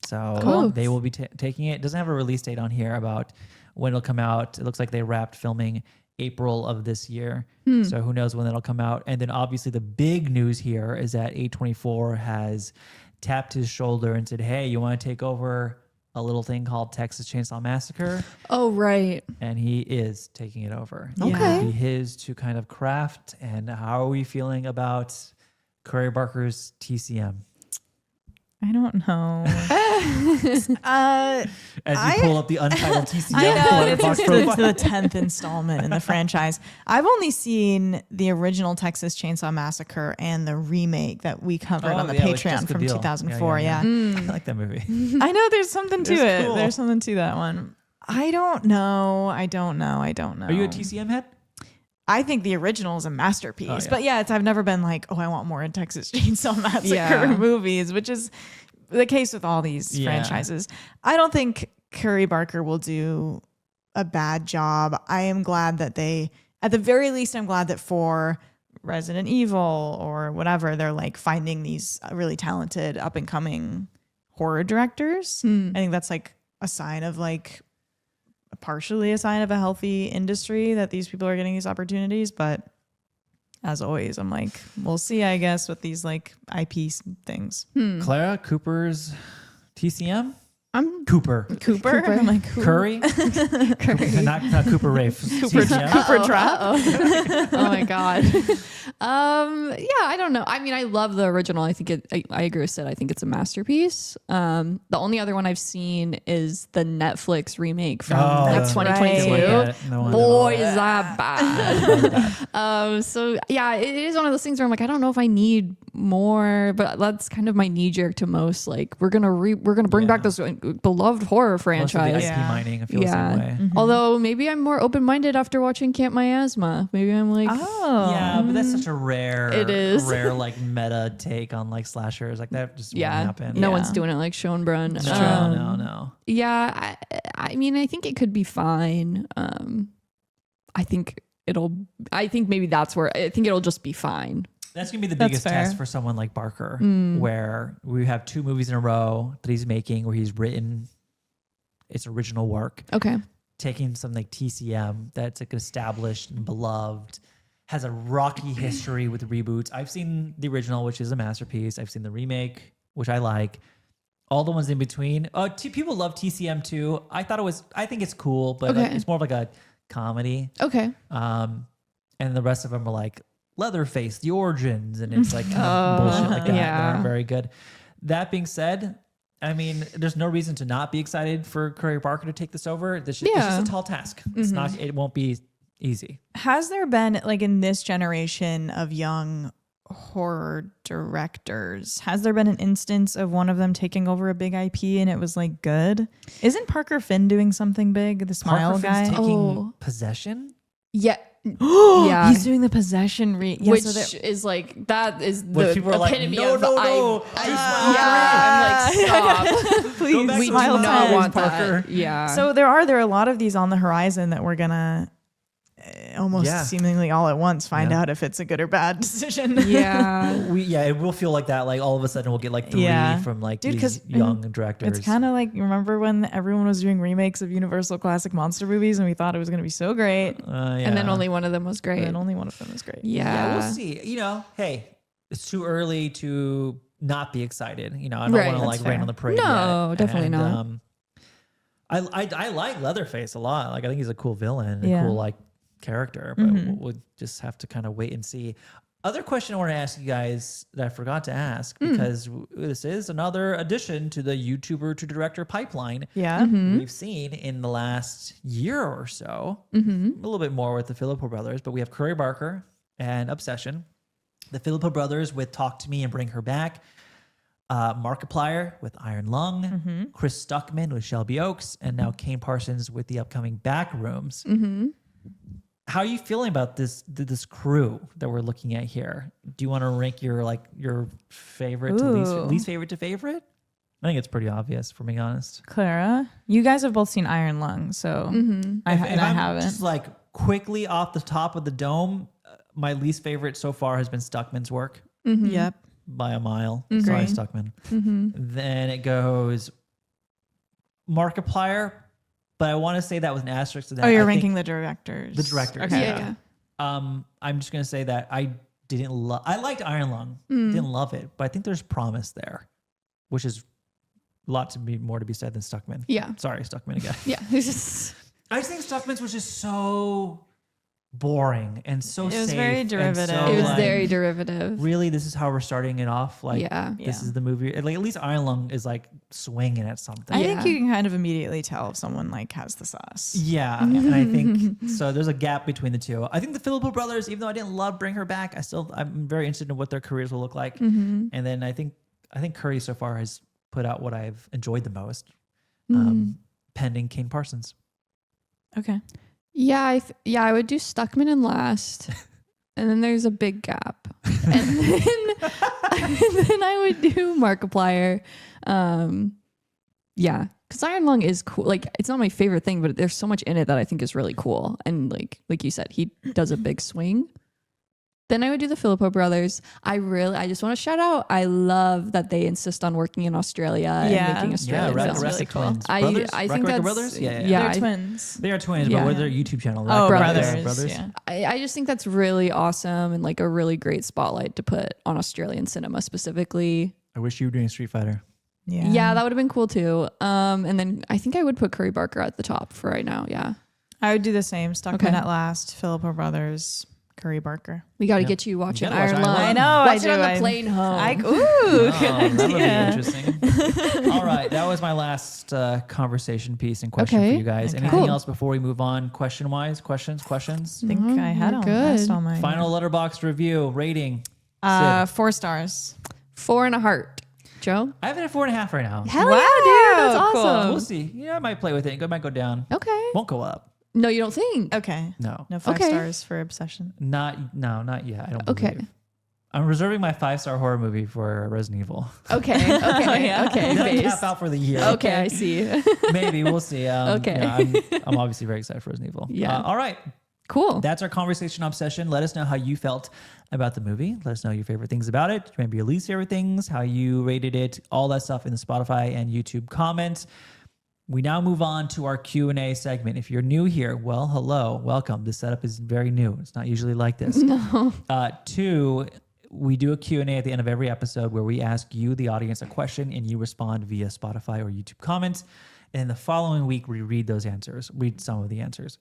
So Cool. they will be taking it. It doesn't have a release date on here about when it'll come out. It looks like they wrapped filming April of this year. So who knows when that'll come out. And then obviously the big news here is that A24 has tapped his shoulder and said, hey, you want to take over a little thing called Texas Chainsaw Massacre? Oh, right. And he is taking it over. Okay. It'll be his to kind of craft. And how are we feeling about Curry Barker's TCM? I don't know. As you pull up the untitled TCM I know it's Letterboxd the profile. 10th installment in the franchise. I've only seen the original Texas Chainsaw Massacre and the remake that we covered on the yeah, with Patreon Jessica from Biel. 2004. Yeah, I like that movie. I know there's something to It's it. cool. There's something to that one. I don't know. I don't know. Are you a TCM head? I think the original is a masterpiece. Oh, yeah. But yeah, I've never been like, oh, I want more Texas Chainsaw Massacre Yeah. movies, which is the case with all these Yeah. franchises. I don't think Curry Barker will do a bad job. I am glad that at the very least, I'm glad that for Resident Evil or whatever, they're like finding these really talented up and coming horror directors. I think that's like a sign of like partially a sign of a healthy industry that these people are getting these opportunities. But as always, I'm like, we'll see, I guess, with these like IP things. Clara Cooper's TCM? I'm Cooper. Cooper? I'm like, Curry? Not Cooper Rafe. TCM. Cooper Trap? oh my god. Yeah, I don't know. I mean, I love the original. I think I agree with Sid. I think it's a masterpiece. The only other one I've seen is the Netflix remake from like that's 2022. right. Boy, is that bad. So yeah, it is one of those things where I'm like, I don't know if I need more, but that's kind of my knee jerk to most. Like we're gonna bring back this beloved horror Most of the franchise. IP mining, I feel the same way. Although maybe I'm more open minded after watching Camp My Asthma. Maybe I'm like, Yeah, but that's such a rare, It is. rare like meta take on like slashers. Like that just won't happen. no one's doing it like Schoenbrunn. No. Yeah, I mean, I think it could be fine. I think maybe that's where I think it'll just be fine. That's gonna be the That's biggest fair. test for someone like Barker, where we have 2 movies in a row that he's making, where he's written its original work, Okay. taking something like TCM that's like established and beloved, has a rocky history with reboots. I've seen the original, which is a masterpiece. I've seen the remake, which I like. All the ones in between. People love TCM too. I think it's cool, but like, Okay. it's more of like a comedy. Okay. And the rest of them are like Leatherface, The Origins, and it's like kind of bullshit like that. yeah. They aren't very good. That being said, I mean, there's no reason to not be excited for Curry Barker to take this over. It's just a tall task. It's not. It won't be easy. Has there been, like, in this generation of young horror directors, has there been an instance of one of them taking over a big IP and it was like good? Isn't Parker Finn doing something big? The Smile Parker Finn's guy. taking Possession. Yeah. Yeah. He's doing the Possession Which is like, that is Which the people are like, epitome no, of no, no. I'm like, stop. Please, back We to do Smile not time. want Parker. that. Yeah. So there are a lot of these on the horizon that we're gonna almost seemingly all at once find out if it's a good or bad decision. yeah. It will feel like that. Like all of a sudden we'll get like 3 from like Dude, these 'cause young directors. It's kind of like, remember when everyone was doing remakes of Universal classic monster movies and we thought it was going to be so great, And then only one of them was great. and only one of them was great. Yeah. we'll see. Hey, it's too early to not be excited. I don't Right, want to that's like rain fair. on the parade. No, yet. definitely And, not. I like Leatherface a lot. Like I think he's a cool villain, Yeah. a cool like character. But we'll just have to kind of wait and see. Other question I want to ask you guys that I forgot to ask, because this is another addition to the YouTuber to director pipeline. Yeah. We've seen in the last year or so, a little bit more with the Filippo brothers, but we have Curry Barker and Obsession, the Filippo brothers with Talk to Me and Bring Her Back, Markiplier with Iron Lung, Chris Stuckman with Shelby Oaks, and now Kane Parsons with the upcoming Backrooms. How are you feeling about this crew that we're looking at here? Do you want to rank your favorite to least favorite to favorite? I think it's pretty obvious, for being honest. Clara, you guys have both seen Iron Lung, so I haven't. Just like quickly off the top of the dome, my least favorite so far has been Stuckman's work Yep. by a mile. Sorry, Stuckman. Then it goes Markiplier, but I want to say that was an asterisk to that. Oh, you're I think ranking the directors. the directors. Okay. Yeah. I'm just gonna say that I didn't love. I liked Iron Lung, didn't love it, but I think there's promise there, which is a lot more to be said than Stuckman. Yeah. Sorry, Stuckman again. Yeah. It's just, I just think Stuckman's was just so boring and so It was safe very and derivative. so, it was like, very derivative. Really, this is how we're starting it off. Like, Yeah. this is the movie. Like, at least Iron Lung is like swinging at something. I think Yeah. you can kind of immediately tell if someone like has the sauce. Yeah, and I think so. There's a gap between the two. I think the Filippo brothers, even though I didn't love Bring Her Back, I'm very interested in what their careers will look like. And then I think Curry so far has put out what I've enjoyed the most, pending Kane Parsons. Okay. Yeah, I would do Stuckman in last, and then there's a big gap, and then I would do Markiplier. Yeah, because Iron Lung is cool. Like, it's not my favorite thing, but there's so much in it that I think is really cool. And like you said, he does a big swing. Then I would do the Filippo brothers. I just want to shout out. I love that they insist on working in Australia and making Australian films. Jurassic cool. Twins. I Brothers? think that's Brothers. Yeah. They're twins. They are twins, Yeah. but with their YouTube channel. Oh, Brothers. brothers. Yeah. I just think that's really awesome and like a really great spotlight to put on Australian cinema specifically. I wish you were doing Street Fighter. Yeah, that would have been cool too. And then I think I would put Curry Barker at the top for right now. Yeah. I would do the same. Stuckman Okay. at last. Filippo brothers. Curry Barker. We got to get you watching gotta watch Iron Iron Lung. Lung. I know. Watch I it do. on the plane home. Ooh, good That would be idea. interesting. All right, that was my last conversation piece and question Okay. for you guys. Okay. Anything Cool. else before we move on? Questions? I think I had all good. all mine. Final letterbox review rating. Sid. 4 stars. 4 and a heart. Joe? I have it at 4.5 right now. Hell Wow, yeah, dude. That's cool. awesome. We'll see. Yeah, I might play with it. It might go down. Okay. Won't go up. No, you don't think? Okay. No. No 5 Okay. stars for Obsession. Not yet. I don't Okay. believe. I'm reserving my 5-star horror movie for Resident Evil. Okay. Okay. Yeah. Okay. Then Based. tap out for the year. Okay, I see. Maybe we'll see. Okay. I'm obviously very excited for Resident Evil. Yeah. All right. Cool. That's our conversation obsession. Let us know how you felt about the movie. Let us know your favorite things about it. Maybe your least favorite things, how you rated it, all that stuff in the Spotify and YouTube comments. We now move on to our Q&A segment. If you're new here, well, hello, welcome. This setup is very new. It's not usually like this. No. 2, we do a Q&A at the end of every episode where we ask you, the audience, a question and you respond via Spotify or YouTube comments. And the following week, we read those answers, read some of the answers.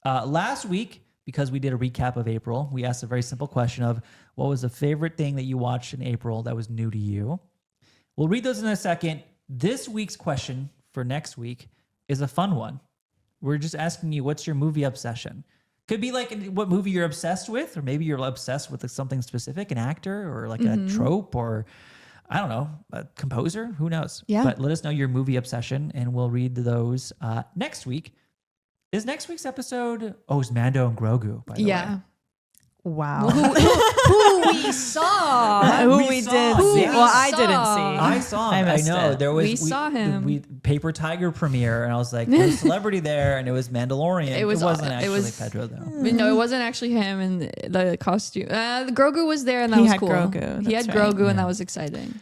Last week, because we did a recap of April, we asked a very simple question of what was the favorite thing that you watched in April that was new to you? We'll read those in a second. This week's question for next week is a fun one. We're just asking you, what's your movie obsession? Could be like what movie you're obsessed with, or maybe you're obsessed with something specific, an actor or like a trope or I don't know, a composer, who knows? Yeah. But let us know your movie obsession and we'll read those next week. Is next week's episode, it's Mando and Grogu, by the way. Yeah. Wow. Who we saw. Who we we saw. did Who see. we Well, I saw. didn't see. I saw him. I missed know. it. There was We saw him. We Paper Tiger premiere, and I was like, there's a celebrity there, and it was Mandalorian. It wasn't actually Pedro though. No, it wasn't actually him and the costume. The Grogu was there, and that He was had cool. Grogu, He had that's right. Grogu, and that was exciting.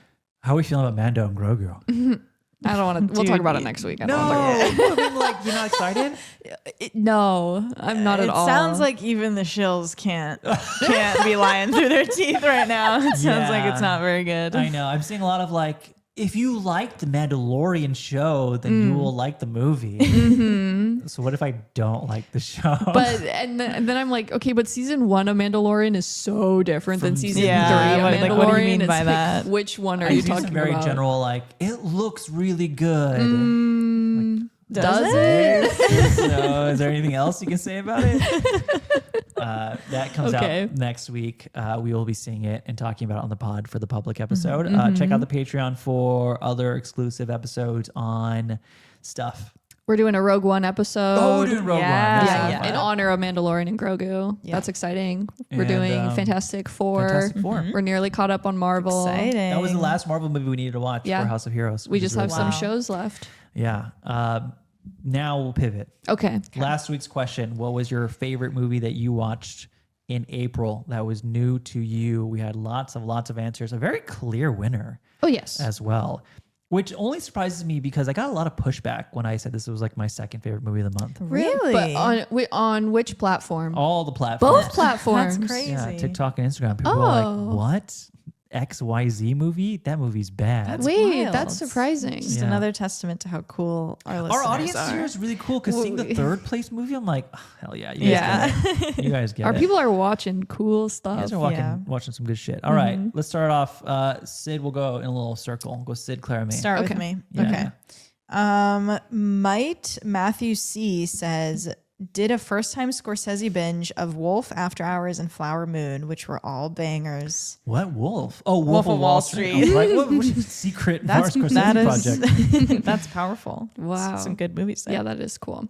How are we feeling about Mando and Grogu? I don't want to. We'll Dude, talk about it next week. I don't wanna talk about I mean, like you're not excited? it. No, I'm not at all. It sounds like even the shills can't be lying through their teeth right now. It sounds like it's not very good. I know. I'm seeing a lot of like, if you like the Mandalorian show, then you will like the movie. So what if I don't like the show? But and then I'm like, okay, but season 1 of Mandalorian is so different than season 3 of like, Mandalorian. what do you mean It's by like, that? which one are I you see talking some very about? general, like it looks really good. Does it? So, is there anything else you can say about it? That comes Okay. out next week. We will be seeing it and talking about it on the pod for the public episode. Check out the Patreon for other exclusive episodes on stuff. We're doing a Rogue One episode. Oh, dude, Rogue One. That's Yeah, so yeah. fun. In honor of Mandalorian and Grogu. Yeah. That's exciting. We're And, doing Fantastic Four. Fantastic Four. We're nearly caught up on Marvel. Exciting. That was the last Marvel movie we needed to watch Yeah. for House of Heroes. We which just is have really some fun. shows left. Yeah. Now we'll pivot. Okay. Last week's question: what was your favorite movie that you watched in April that was new to you? We had lots of answers. A very clear winner Oh, yes. as well, which only surprises me because I got a lot of pushback when I said this was like my second favorite movie of the month. Really? But on which platform? All the platforms. Both platforms. That's crazy. Yeah, TikTok and Instagram. People are like, "What? XYZ movie? That movie's bad." Wait, wild. that's surprising. Just Yeah. another testament to how cool our listeners Our audience are. here is really cool because seeing the Well, third place movie, I'm like, oh, hell yeah, you guys Yeah. get it. You guys get Our it. people are watching cool You stuff. guys are watching some good shit. All right, let's start off. Sid, we'll go in a little circle. We'll go Sid, Claire, me. Start with Okay. me. Yeah. Okay. Might Matthew C says, did a first time Scorsese binge of Wolf, After Hours, and Flower Moon, which were all bangers. What Wolf? Oh, Wolf of Wall Street. Street. Right? What secret Scorsese that project? is that's powerful. Wow. Some good movies there. Yeah, that is cool.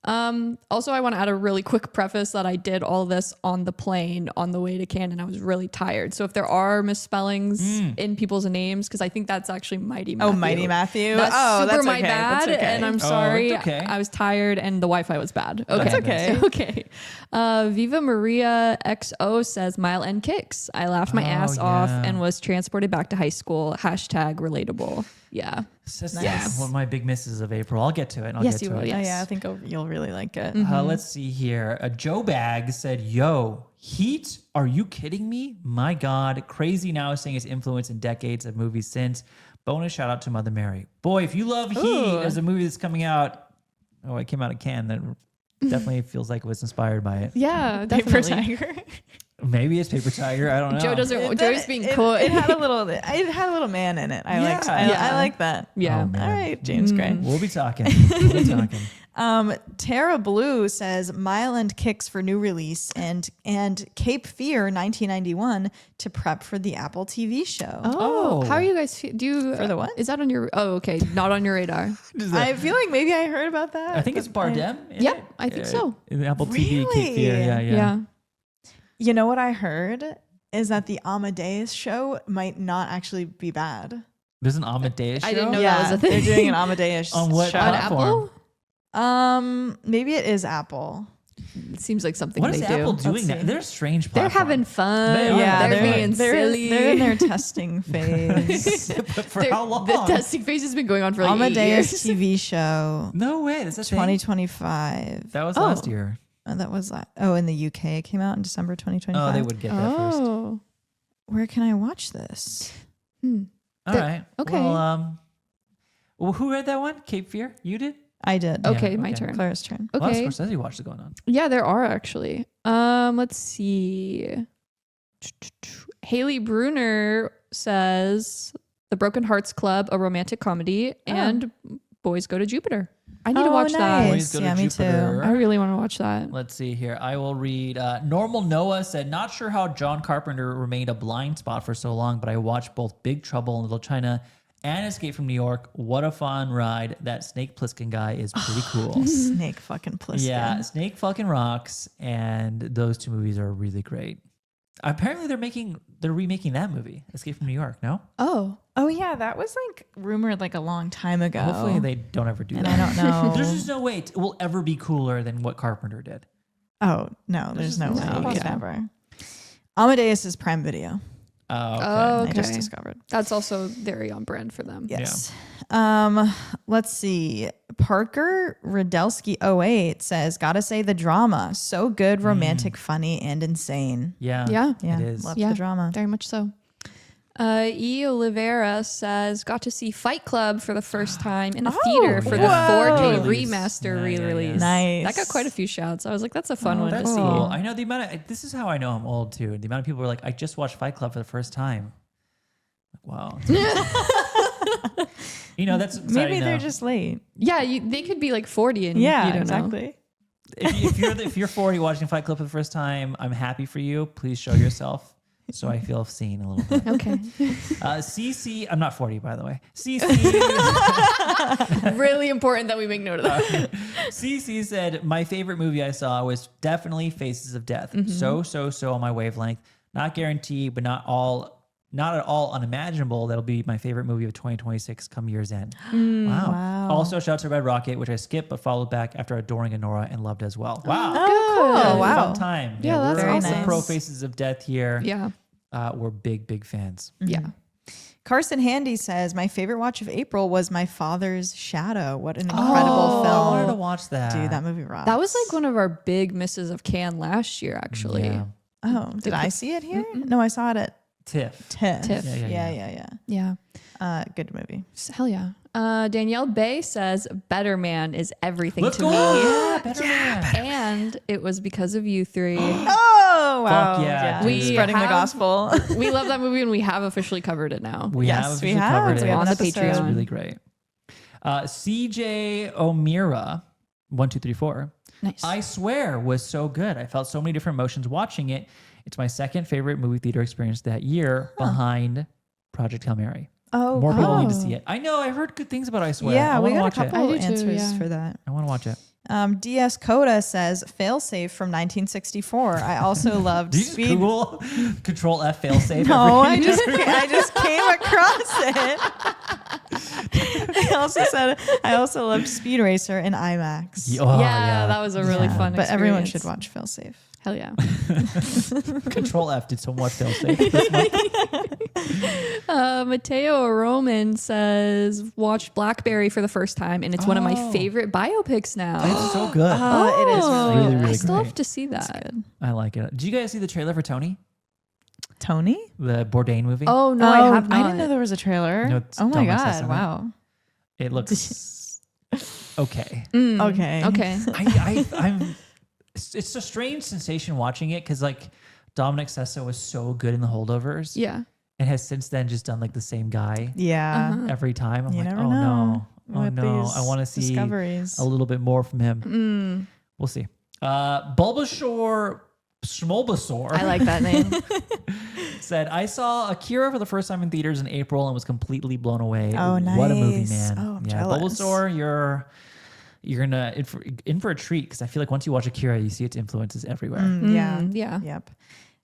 Also, I want to add a really quick preface that I did all this on the plane on the way to Canton. I was really tired. So if there are misspellings in people's names, because I think that's actually Mighty Matthew. Oh, Mighty Matthew. That's oh, super that's my okay. bad, That's okay. and I'm it's sorry. okay. I was tired, and the Wi-Fi was bad. Okay, That's okay. okay. Viva Maria XO says, "Mile End Kicks. I laughed my ass off yeah. and was transported back to high school. #relatable." Yeah. That's one of my big misses of April. I'll get to it. Yes, you will, Oh, yes. yeah, I think you'll really like it. Let's see here. Joe Bag said, "Yo, Heat? Are you kidding me? My God, crazy now saying his influence in decades of movies since. Bonus shout out to Mother Mary. Boy, if you love Heat as a movie that's coming out, it came out of Cannes. That definitely feels like it was inspired by it. Yeah, Paper definitely. Tiger. Maybe it's Paper Tiger. I don't know. Joe doesn't. Joe's being it, cool. It had a little man in it. I Yeah. liked. Yeah. I like that. Yeah. Oh, man. All right, James Gray. We'll be talking. We'll be talking. Tara Blue says Mile and Kicks for new release and Cape Fear 1991 to prep for the Apple TV show. Oh, how are you guys? Do you For the what? Is that on your? Oh, okay, not on your radar. I feel like maybe I heard about that. I think it's Bardem. in Yep, it? I think so. In the Apple TV, Really? Cape Fear. Yeah. Yeah. You know what I heard is that the Amadeus show might not actually be bad. There's an Amadeus show. I didn't know that was a thing. They're doing an Amadeus On what show. On platform? Apple? Maybe it is Apple. It seems like something What they is do. Apple doing Let's that? see. They're a strange They're platform. having fun. They are. Yeah, they're being silly. They're in their testing phase. But for They're- how long? The testing phase has been going on for like 8 Amadeus years. TV show No way. That's a thing? 2025. That was last year. That was in the UK it came out in December 2025. Oh, they would get that first. Oh. Where can I watch this? All right. okay. Well, who read that one? Cape Fear? You did? I did. Okay, my okay. turn. Clara's turn. Okay. Okay. Well, Scorsese watched it going on. Yeah, there are actually. Let's see. Haley Bruner says The Broken Hearts Club, a romantic comedy, and Boys Go to Jupiter. I need to watch that. Boys Go to Yeah, me Jupiter. too. I really want to watch that. Let's see here. I will read. Normal Noah said, not sure how John Carpenter remained a blind spot for so long, but I watched both Big Trouble in Little China and Escape from New York. What a fun ride. That Snake Plissken guy is pretty cool. Snake fucking Plissken. Yeah, Snake fucking rocks. And those two movies are really great. Apparently they're remaking that movie, Escape from New York, no? Oh yeah, that was like rumored like a long time ago. Hopefully they don't ever do and that. I don't know. There's just no way it will ever be cooler than what Carpenter did. Oh no, there's no way. no You could possible. ever. Amadeus is Prime Video. Oh, okay. Oh, I just okay. discovered. That's also very on brand for them. Yes. Let's see. Parker Radelsky 08 says, gotta say the drama. So good, romantic, funny, and insane. Yeah. Yeah. Yeah. It is. Love Yeah. the drama. Very much so. E. Oliveira says, got to see Fight Club for the first time in a theater for the whoa. 4K Release. remaster Yeah, yeah, yeah. re-release. Nice. That got quite a few shouts. I was like, that's a fun one to That's see. cool. I know the amount of, this is how I know I'm old too. The amount of people who are like, I just watched Fight Club for the first time. Like, wow. You know, that's exciting Maybe they're though. just late. Yeah, they could be like 40 and Yeah, you don't know. exactly. If you're 40 watching Fight Club for the first time, I'm happy for you. Please show yourself. So I feel seen a little bit. Okay. CC, I'm not 40 by the way. CC, Really important that we make note of that. CC said my favorite movie I saw was definitely Faces of Death. So on my wavelength. Not guaranteed, but not at all unimaginable. That'll be my favorite movie of 2026 come year's end. Wow. Also, shout out to Red Rocket, which I skipped but followed back after adoring Anora and loved as well. Wow. Oh, Fun wow. time. Yeah, that's we're very also nice. pro Faces of Death here. Yeah. We're big fans. Yeah. Carson Handy says, my favorite watch of April was My Father's Shadow. What an incredible I wanted to film. watch that. Dude, that movie rocks. That was like one of our big misses of Cannes last year, actually. Yeah. Oh, did I see it here? No, I saw it at TIFF. TIFF. TIFF. Yeah. Yeah. Good movie. Hell yeah. Danielle Bay says Better Man is everything Let's to go. me. Yeah, Better Man. And it was because of you three. Oh, wow. Fuck yeah, We dude. Spreading the have- gospel. We love that movie and we have officially covered it now. We Yes, have we officially have. covered it. We have On an the episode. Patreon. It's really great. CJ O'Meara, 1234. Nice. I swear was so good. I felt so many different emotions watching it. It's my second favorite movie theater experience that year behind Project Hail Mary. Oh, More people wow. need to see it. I know. I heard good things about I Swear. Yeah, I we want got to a watch it. I couple do too, answers yeah. for that. I want to watch it. DS Coda says failsafe from 1964. I also loved Did you just Speed. Google Control F failsafe? No, every- I just came across it. I also loved Speed Racer and IMAX. Oh, yeah, that was a really Yeah, fun but everyone experience. should watch Failsafe. Hell yeah. Control F did so much failsafe this month. Mateo Roman says, watched Blackberry for the first time, and it's one of my favorite biopics now. It's so good. It is really Really, good. really I still great. have to see that. I like it. Did you guys see the trailer for Tony? Tony? The Bourdain movie? Oh, no, I have not. I didn't know there was a trailer. No, it's oh my Dominic Sessom. god! Wow. It looks okay. Okay. Okay. I'm. It's a strange sensation watching it because like Dominic Sessa was so good in The Holdovers, Yeah. and has since then just done like the same guy Yeah. every time. I'm You like, never oh know. no, Oh with no, these I want to see discoveries. a little bit more from him. We'll see. Bulbasaur Schmolbasaur. I like that name. Said, I saw Akira for the first time in theaters in April and was completely blown away. Oh, What a movie, nice. man. Oh, I'm yeah, jealous. Bulbasaur, you're gonna in for a treat because I feel like once you watch Akira, you see its influences everywhere. Yeah. Yeah. Yep.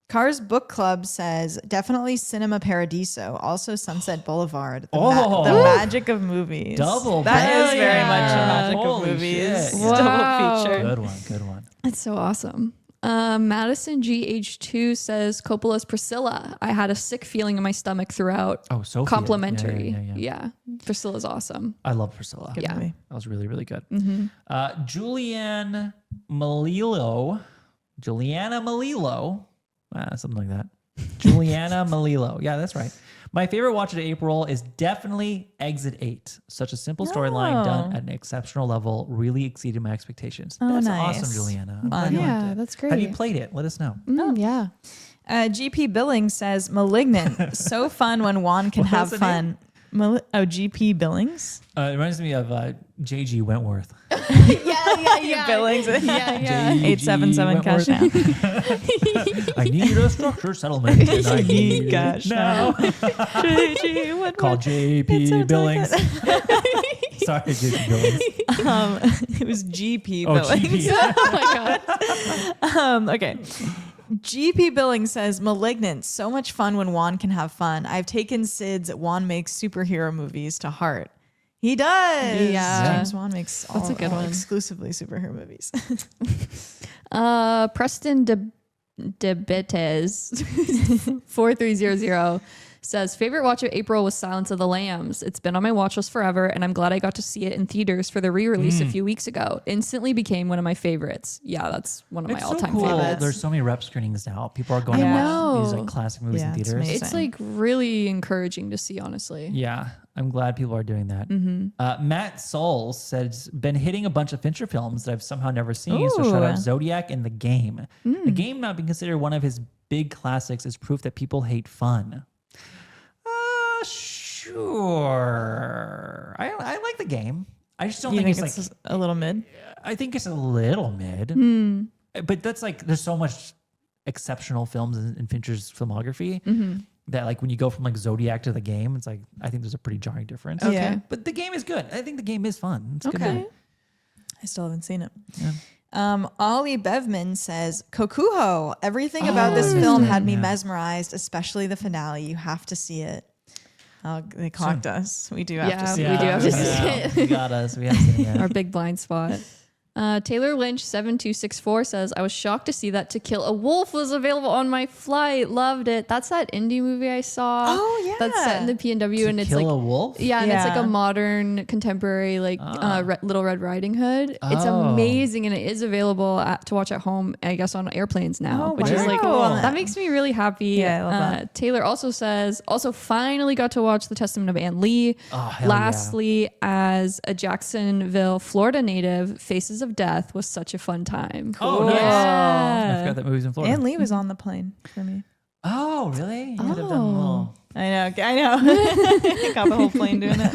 Cars Book Club says definitely Cinema Paradiso, also Sunset Boulevard. The, the magic of movies. Double That is bang. very much a magic Holy of movies. shit. Wow. Double feature. Good one. That's so awesome. Madison GH2 says Coppola's Priscilla. I had a sick feeling in my stomach throughout. Oh, Sophia. Complimentary. Yeah. Priscilla's awesome. I love Priscilla. Good Yeah. movie. That was really, really good. Juliana Malilo. Something like that. Juliana Malilo. Yeah, that's right. My favorite watch of April is definitely Exit 8. Such a simple storyline done at an exceptional level. Really exceeded my expectations. Oh, That's nice. awesome, Juliana. I'm Fun. glad you liked Yeah, it. that's great. Have you played it? Let us know. Yeah. GP Billings says Malignant. So fun when Juan can What have was the fun. GP Billings? It reminds me of J.G. Wentworth. Yeah. Billings. Yeah. 877 cash now. I need a structured settlement. And I need Gosh, it now. JG, what Called J.P. sounds Billings. like Sorry, J.P. Billings. It was GP Oh, Billings. G.P. Oh my God. Okay. GP Billings says Malignant. So much fun when Juan can have fun. I've taken Sid's Juan makes superhero movies to heart. He does. Yeah. James Wan makes That's a good one. exclusively superhero movies. Preston DeBetes 4300 says favorite watch of April was Silence of the Lambs. It's been on my watch list forever, and I'm glad I got to see it in theaters for the re-release a few weeks ago. Instantly became one of my favorites. Yeah, that's one of my It's so all-time cool. favorites. There's so many rep screenings now. People are going to I watch know. these like classic movies Yeah, in it's theaters. amazing. It's like really encouraging to see, honestly. Yeah, I'm glad people are doing that. Matt Souls says, been hitting a bunch of Fincher films that I've somehow never seen. So shout out Zodiac and The Game. The Game not being considered one of his big classics is proof that people hate fun. Sure. I like The Game. I just don't You think think it's like, a little mid? I think it's a little mid. But that's like, there's so much exceptional films in Fincher's filmography that like when you go from like Zodiac to The Game, it's like, I think there's a pretty jarring difference. Okay. Yeah. But The Game is good. I think The Game is fun. It's a good Okay. movie. I still haven't seen it. Yeah. Ollie Bevman says, Kokuho, everything about this film had me Yeah. mesmerized, especially the finale. You have to see it. Oh, they clocked us. We do have to Yeah, see we it. do have to see it. You got us. We haven't seen it yet. Our big blind spot. Taylor Lynch 7264 says, I was shocked to see that To Kill a Wolf was available on my flight. Loved it. That's that indie movie I saw. Oh, yeah. That's set in the PNW To and it's Kill like a Wolf? Yeah, and it's like Yeah. a modern contemporary like Little Red Riding Hood. It's Oh. amazing and it is available to watch at home, I guess on airplanes now, Oh, which is wow. like Cool. that makes me really happy. Yeah, I love that. Taylor also says also finally got to watch The Testament of Anne Lee. Oh, hell yeah. Lastly, as a Jacksonville, Florida native, Faces of Death was such a fun time. Oh, nice. I Yeah. forgot that movie's in Florida. Ann Lee was on the plane for me. Oh, really? You could have done a little. I know. Got the whole plane doing it.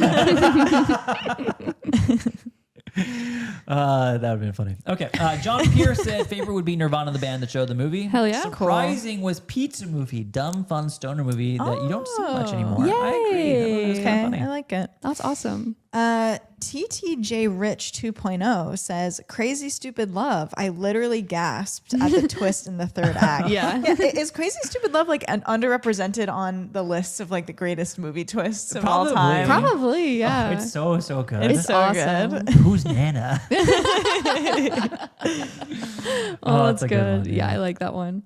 That would have been funny. Okay. John Pierce said favorite would be Nirvana, the band that showed the movie. Hell yeah. Surprising was Pizza Movie, dumb, fun stoner movie that you don't see much anymore. Yay. I agree. I thought it was kind Okay, of funny. I like it. That's awesome. TTJ Rich 2.0 says, Crazy Stupid Love. I literally gasped at the twist in the third act. Yeah. Is Crazy Stupid Love like underrepresented on the list of like the greatest movie twists of all Probably. time? Probably, yeah. It's so good. It's so awesome. good. Who's Nana? Oh, that's that's a good good. one, Yeah, yeah. I like that one.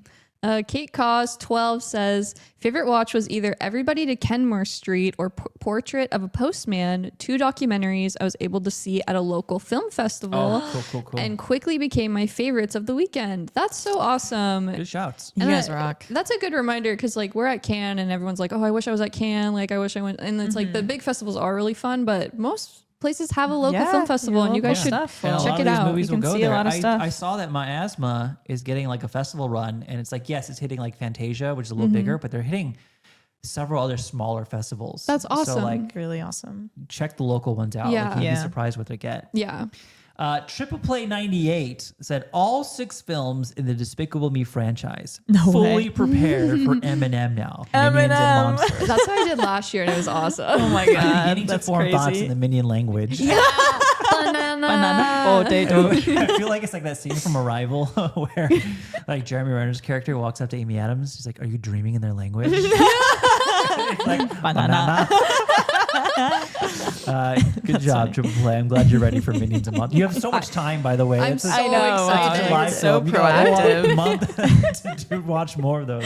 Kate Cause 12 says favorite watch was either Everybody to Kenmore Street or Portrait of a Postman, two documentaries I was able to see at a local film festival Cool. and quickly became my favorites of the weekend. That's so awesome. Good shouts. You And guys that- rock. That's a good reminder because like we're at Cannes and everyone's like, oh, I wish I was at Cannes. Like I wish I went. And it's like the big festivals are really fun, but most places have a local Yeah, film festival and you guys should local stuff. And a check lot it of these out. movies You will can go see a there. lot of stuff. I saw that My Asthma is getting like a festival run, and it's like, yes, it's hitting like Fantasia, which is a little bigger, but they're hitting several other smaller festivals. That's awesome. So like Really awesome. check the local ones out. Yeah. Like, you'd Yeah. be surprised what they get. Yeah. Triple Play 98 said all 6 films in the Despicable Me franchise. No fully way. prepared for Eminem now. Minions and Eminem. Monsters. That's what I did last year and it was awesome. Oh my I'm god, beginning to that's form thoughts in crazy. the Minion language. Banana potato. I feel like it's like that scene from Arrival where like Jeremy Renner's character walks up to Amy Adams. She's like, "Are you dreaming in their language?" Like, Banana. Good job, Triple Play. I'm glad you're ready for Minions a month. You have so much time, by the way. I'm It's a- so I know. excited. July It's so film. You got a whole proactive. month to watch more of those.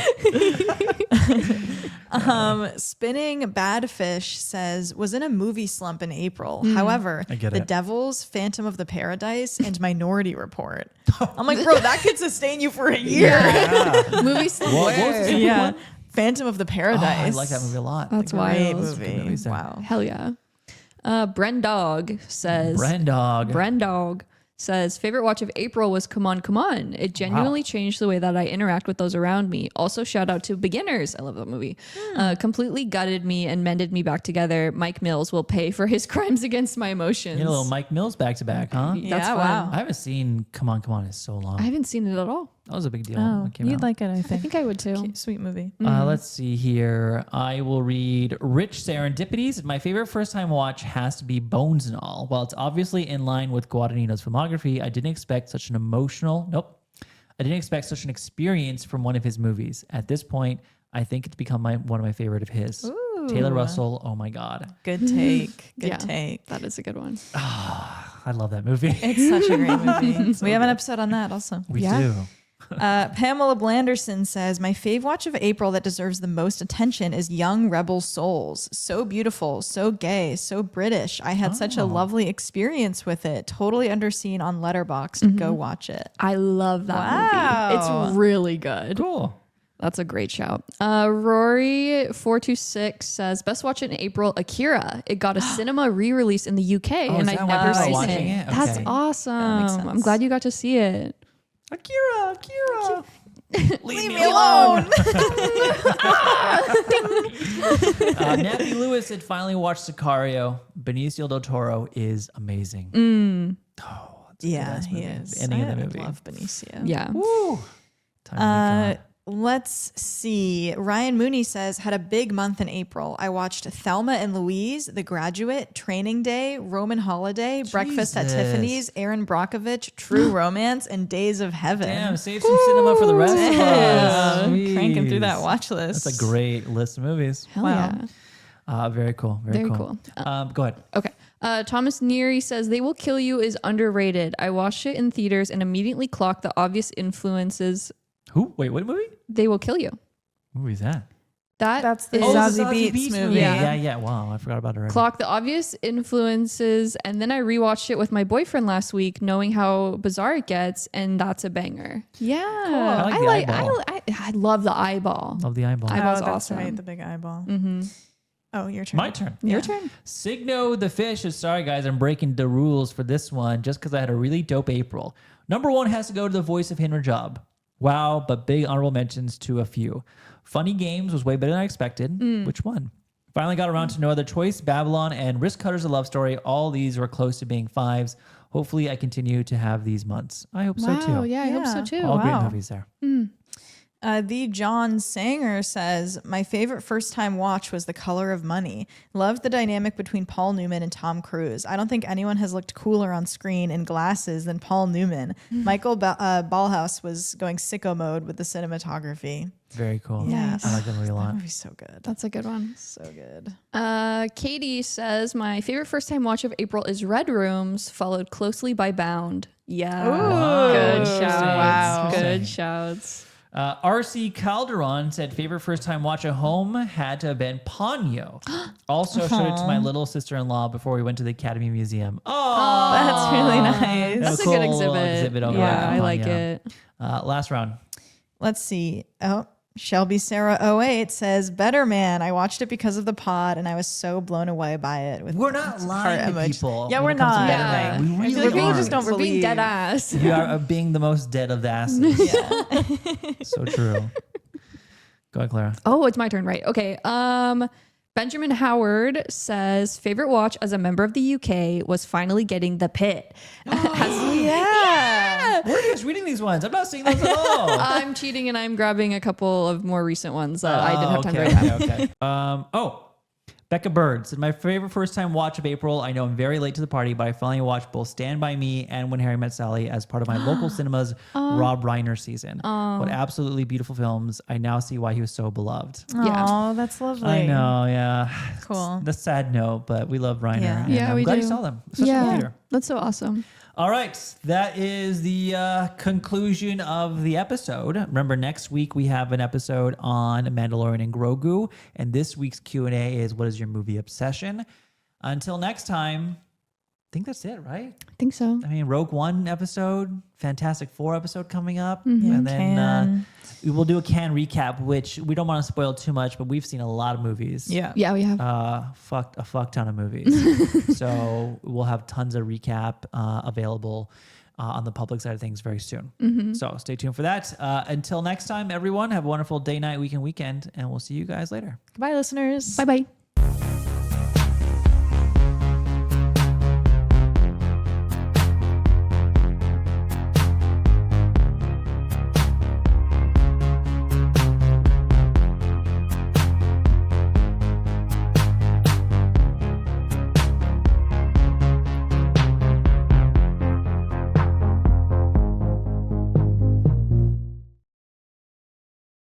Spinning Badfish says, was in a movie slump in April. However, I get The it. Devils, Phantom of the Paradise, and Minority Report. I'm like, bro, that could sustain you for a year. Movie slump. What was the where? second Yeah. one? Phantom of the Oh, Paradise. I like that movie a lot. That's Great wild. movie. movies there. Wow. Hell yeah. Bren Dog says. Brandog. Bren Dog says favorite watch of April was Come On, Come On. It genuinely changed the way that I interact with those around me. Also, shout out to Beginners. I love that movie. Completely gutted me and mended me back together. Mike Mills will pay for his crimes against my emotions. You know, a little Mike Mills back to back, huh? That's Yeah, fun. wow. I haven't seen Come On, Come On in so long. I haven't seen it at all. That was a big deal. Oh, when it came you'd out. like it, I I think. think I would too. Sweet movie. Let's see here. I will read Rich Serendipities. My favorite first time watch has to be Bones and All. While it's obviously in line with Guadagnino's filmography, I didn't expect such an I didn't expect such an experience from one of his movies. At this point, I think it's become one of my favorite of his. Taylor Russell, oh my God. Good take. Good Yeah. take. That is a good one. I love that movie. It's such a great movie. We have an episode on that also. We do. Pamela Blanderson says, my fave watch of April that deserves the most attention is Young Rebel Souls. So beautiful, so gay, so British. I had such a lovely experience with it. Totally underseen on Letterboxd. Go watch it. I love that Wow. movie. It's really good. Cool. That's a great shout. Rory426 says, best watch in April, Akira. It got a cinema re-release in the UK Oh, is and that I've why never people are seen watching it. it? That's Okay. awesome. makes I'm sense. glad you got to see it. Akira. Leave me alone. Nappy Lewis had finally watched Sicario. Benicio del Toro is amazing. Oh, it's a Yeah, good-ass he movie. is. The ending of I the movie. love Benicio. Yeah. Woo. Time to be Let's see. Ryan Mooney says, had a big month in April. I watched Thelma and Louise, The Graduate, Training Day, Roman Holiday, Breakfast at Jesus. Tiffany's, Aaron Brockovich, True Romance, and Days of Heaven. Damn, save some cinema for the rest of us. Cranking through Jeez. that watch list. That's a great list of movies. Hell Wow. yeah. Very cool. Very cool. Go ahead. Okay. Thomas Neary says, They Will Kill You is underrated. I watched it in theaters and immediately clocked the obvious influences. Who? Wait, what movie? They Will Kill You. What movie is that? That's the is- Zazie Beetz movie. Yeah. Yeah. Wow, I forgot about it already. Clock the obvious influences, and then I rewatched it with my boyfriend last week, knowing how bizarre it gets, and that's a banger. Yeah, I like the eyeball. I love the eyeball. Love the eyeball. Eyeball's Oh, that's awesome. right. The big eyeball. Oh, your turn. My turn. Your turn. Signo the Fish is sorry, guys. I'm breaking the rules for this one just because I had a really dope April. Number one has to go to the voice of Henry Job. Wow, but big honorable mentions to a few. Funny Games was way better than I expected. Which one? Finally got around to No Other Choice, Babylon, and Risk Cutters: A Love Story. All these were close to being fives. Hopefully, I continue to have these months. I hope so too. Yeah, I hope so too. All great wow. movies there. The John Sanger says, my favorite first time watch was The Color of Money. Loved the dynamic between Paul Newman and Tom Cruise. I don't think anyone has looked cooler on screen in glasses than Paul Newman. Michael Ballhaus was going sicko mode with the cinematography. Very cool. Yes. I like that movie a That lot. movie's so good. That's a good one. So good. Katie says, my favorite first time watch of April is Red Rooms, followed closely by Bound. Yeah. Good shouts. Wow. Good shouts. RC Calderon said favorite first time watch at home had to have been Ponyo. Also showed it to my little sister-in-law before we went to the Academy Museum. Oh, That's really nice. That's a cool good little exhibit. over Yeah, at I like Ponyo. it. Last round. Let's see. Oh, Shelby Sarah 08 says, Better Man. I watched it because of the pod and I was so blown away by it. With We're not lying heart to emoji. people. Yeah, when we're it comes to not. Better Yeah. Man. We I really feel like people aren't. just don't We're being believe. dead ass. You are being the most dead of the asses. So true. Go ahead, Clara. Oh, it's my turn, right? Okay. Benjamin Howard says favorite watch as a member of the UK was finally getting The Pit. Yeah. Where are you guys reading these ones? I'm not seeing those at all. I'm cheating and I'm grabbing a couple of more recent ones that I didn't have time to write down. Okay. Becca Bird said, my favorite first time watch of April. I know I'm very late to the party, but I finally watched both Stand By Me and When Harry Met Sally as part of my local cinema's Rob Reiner season. What absolutely beautiful films. I now see why he was so beloved. Yeah. Oh, that's lovely. I know, yeah. Cool. That's a sad note, but we love Reiner. Yeah. And Yeah, I'm we glad do. you saw them. Especially later. That's so awesome. All right, that is the conclusion of the episode. Remember, next week we have an episode on Mandalorian and Grogu, and this week's Q&A is what is your movie obsession? Until next time, I think that's it, right? I think so. I mean, Rogue One episode, Fantastic Four episode coming up, Mm-hmm. and then we will do a can recap, which we don't want to spoil too much, but we've seen a lot of movies. Yeah. Yeah, we have. A fuck ton of movies. So we'll have tons of recap available on the public side of things very soon. So stay tuned for that. Until next time, everyone, have a wonderful day, night, weekend, and we'll see you guys later. Goodbye, listeners. Bye-bye.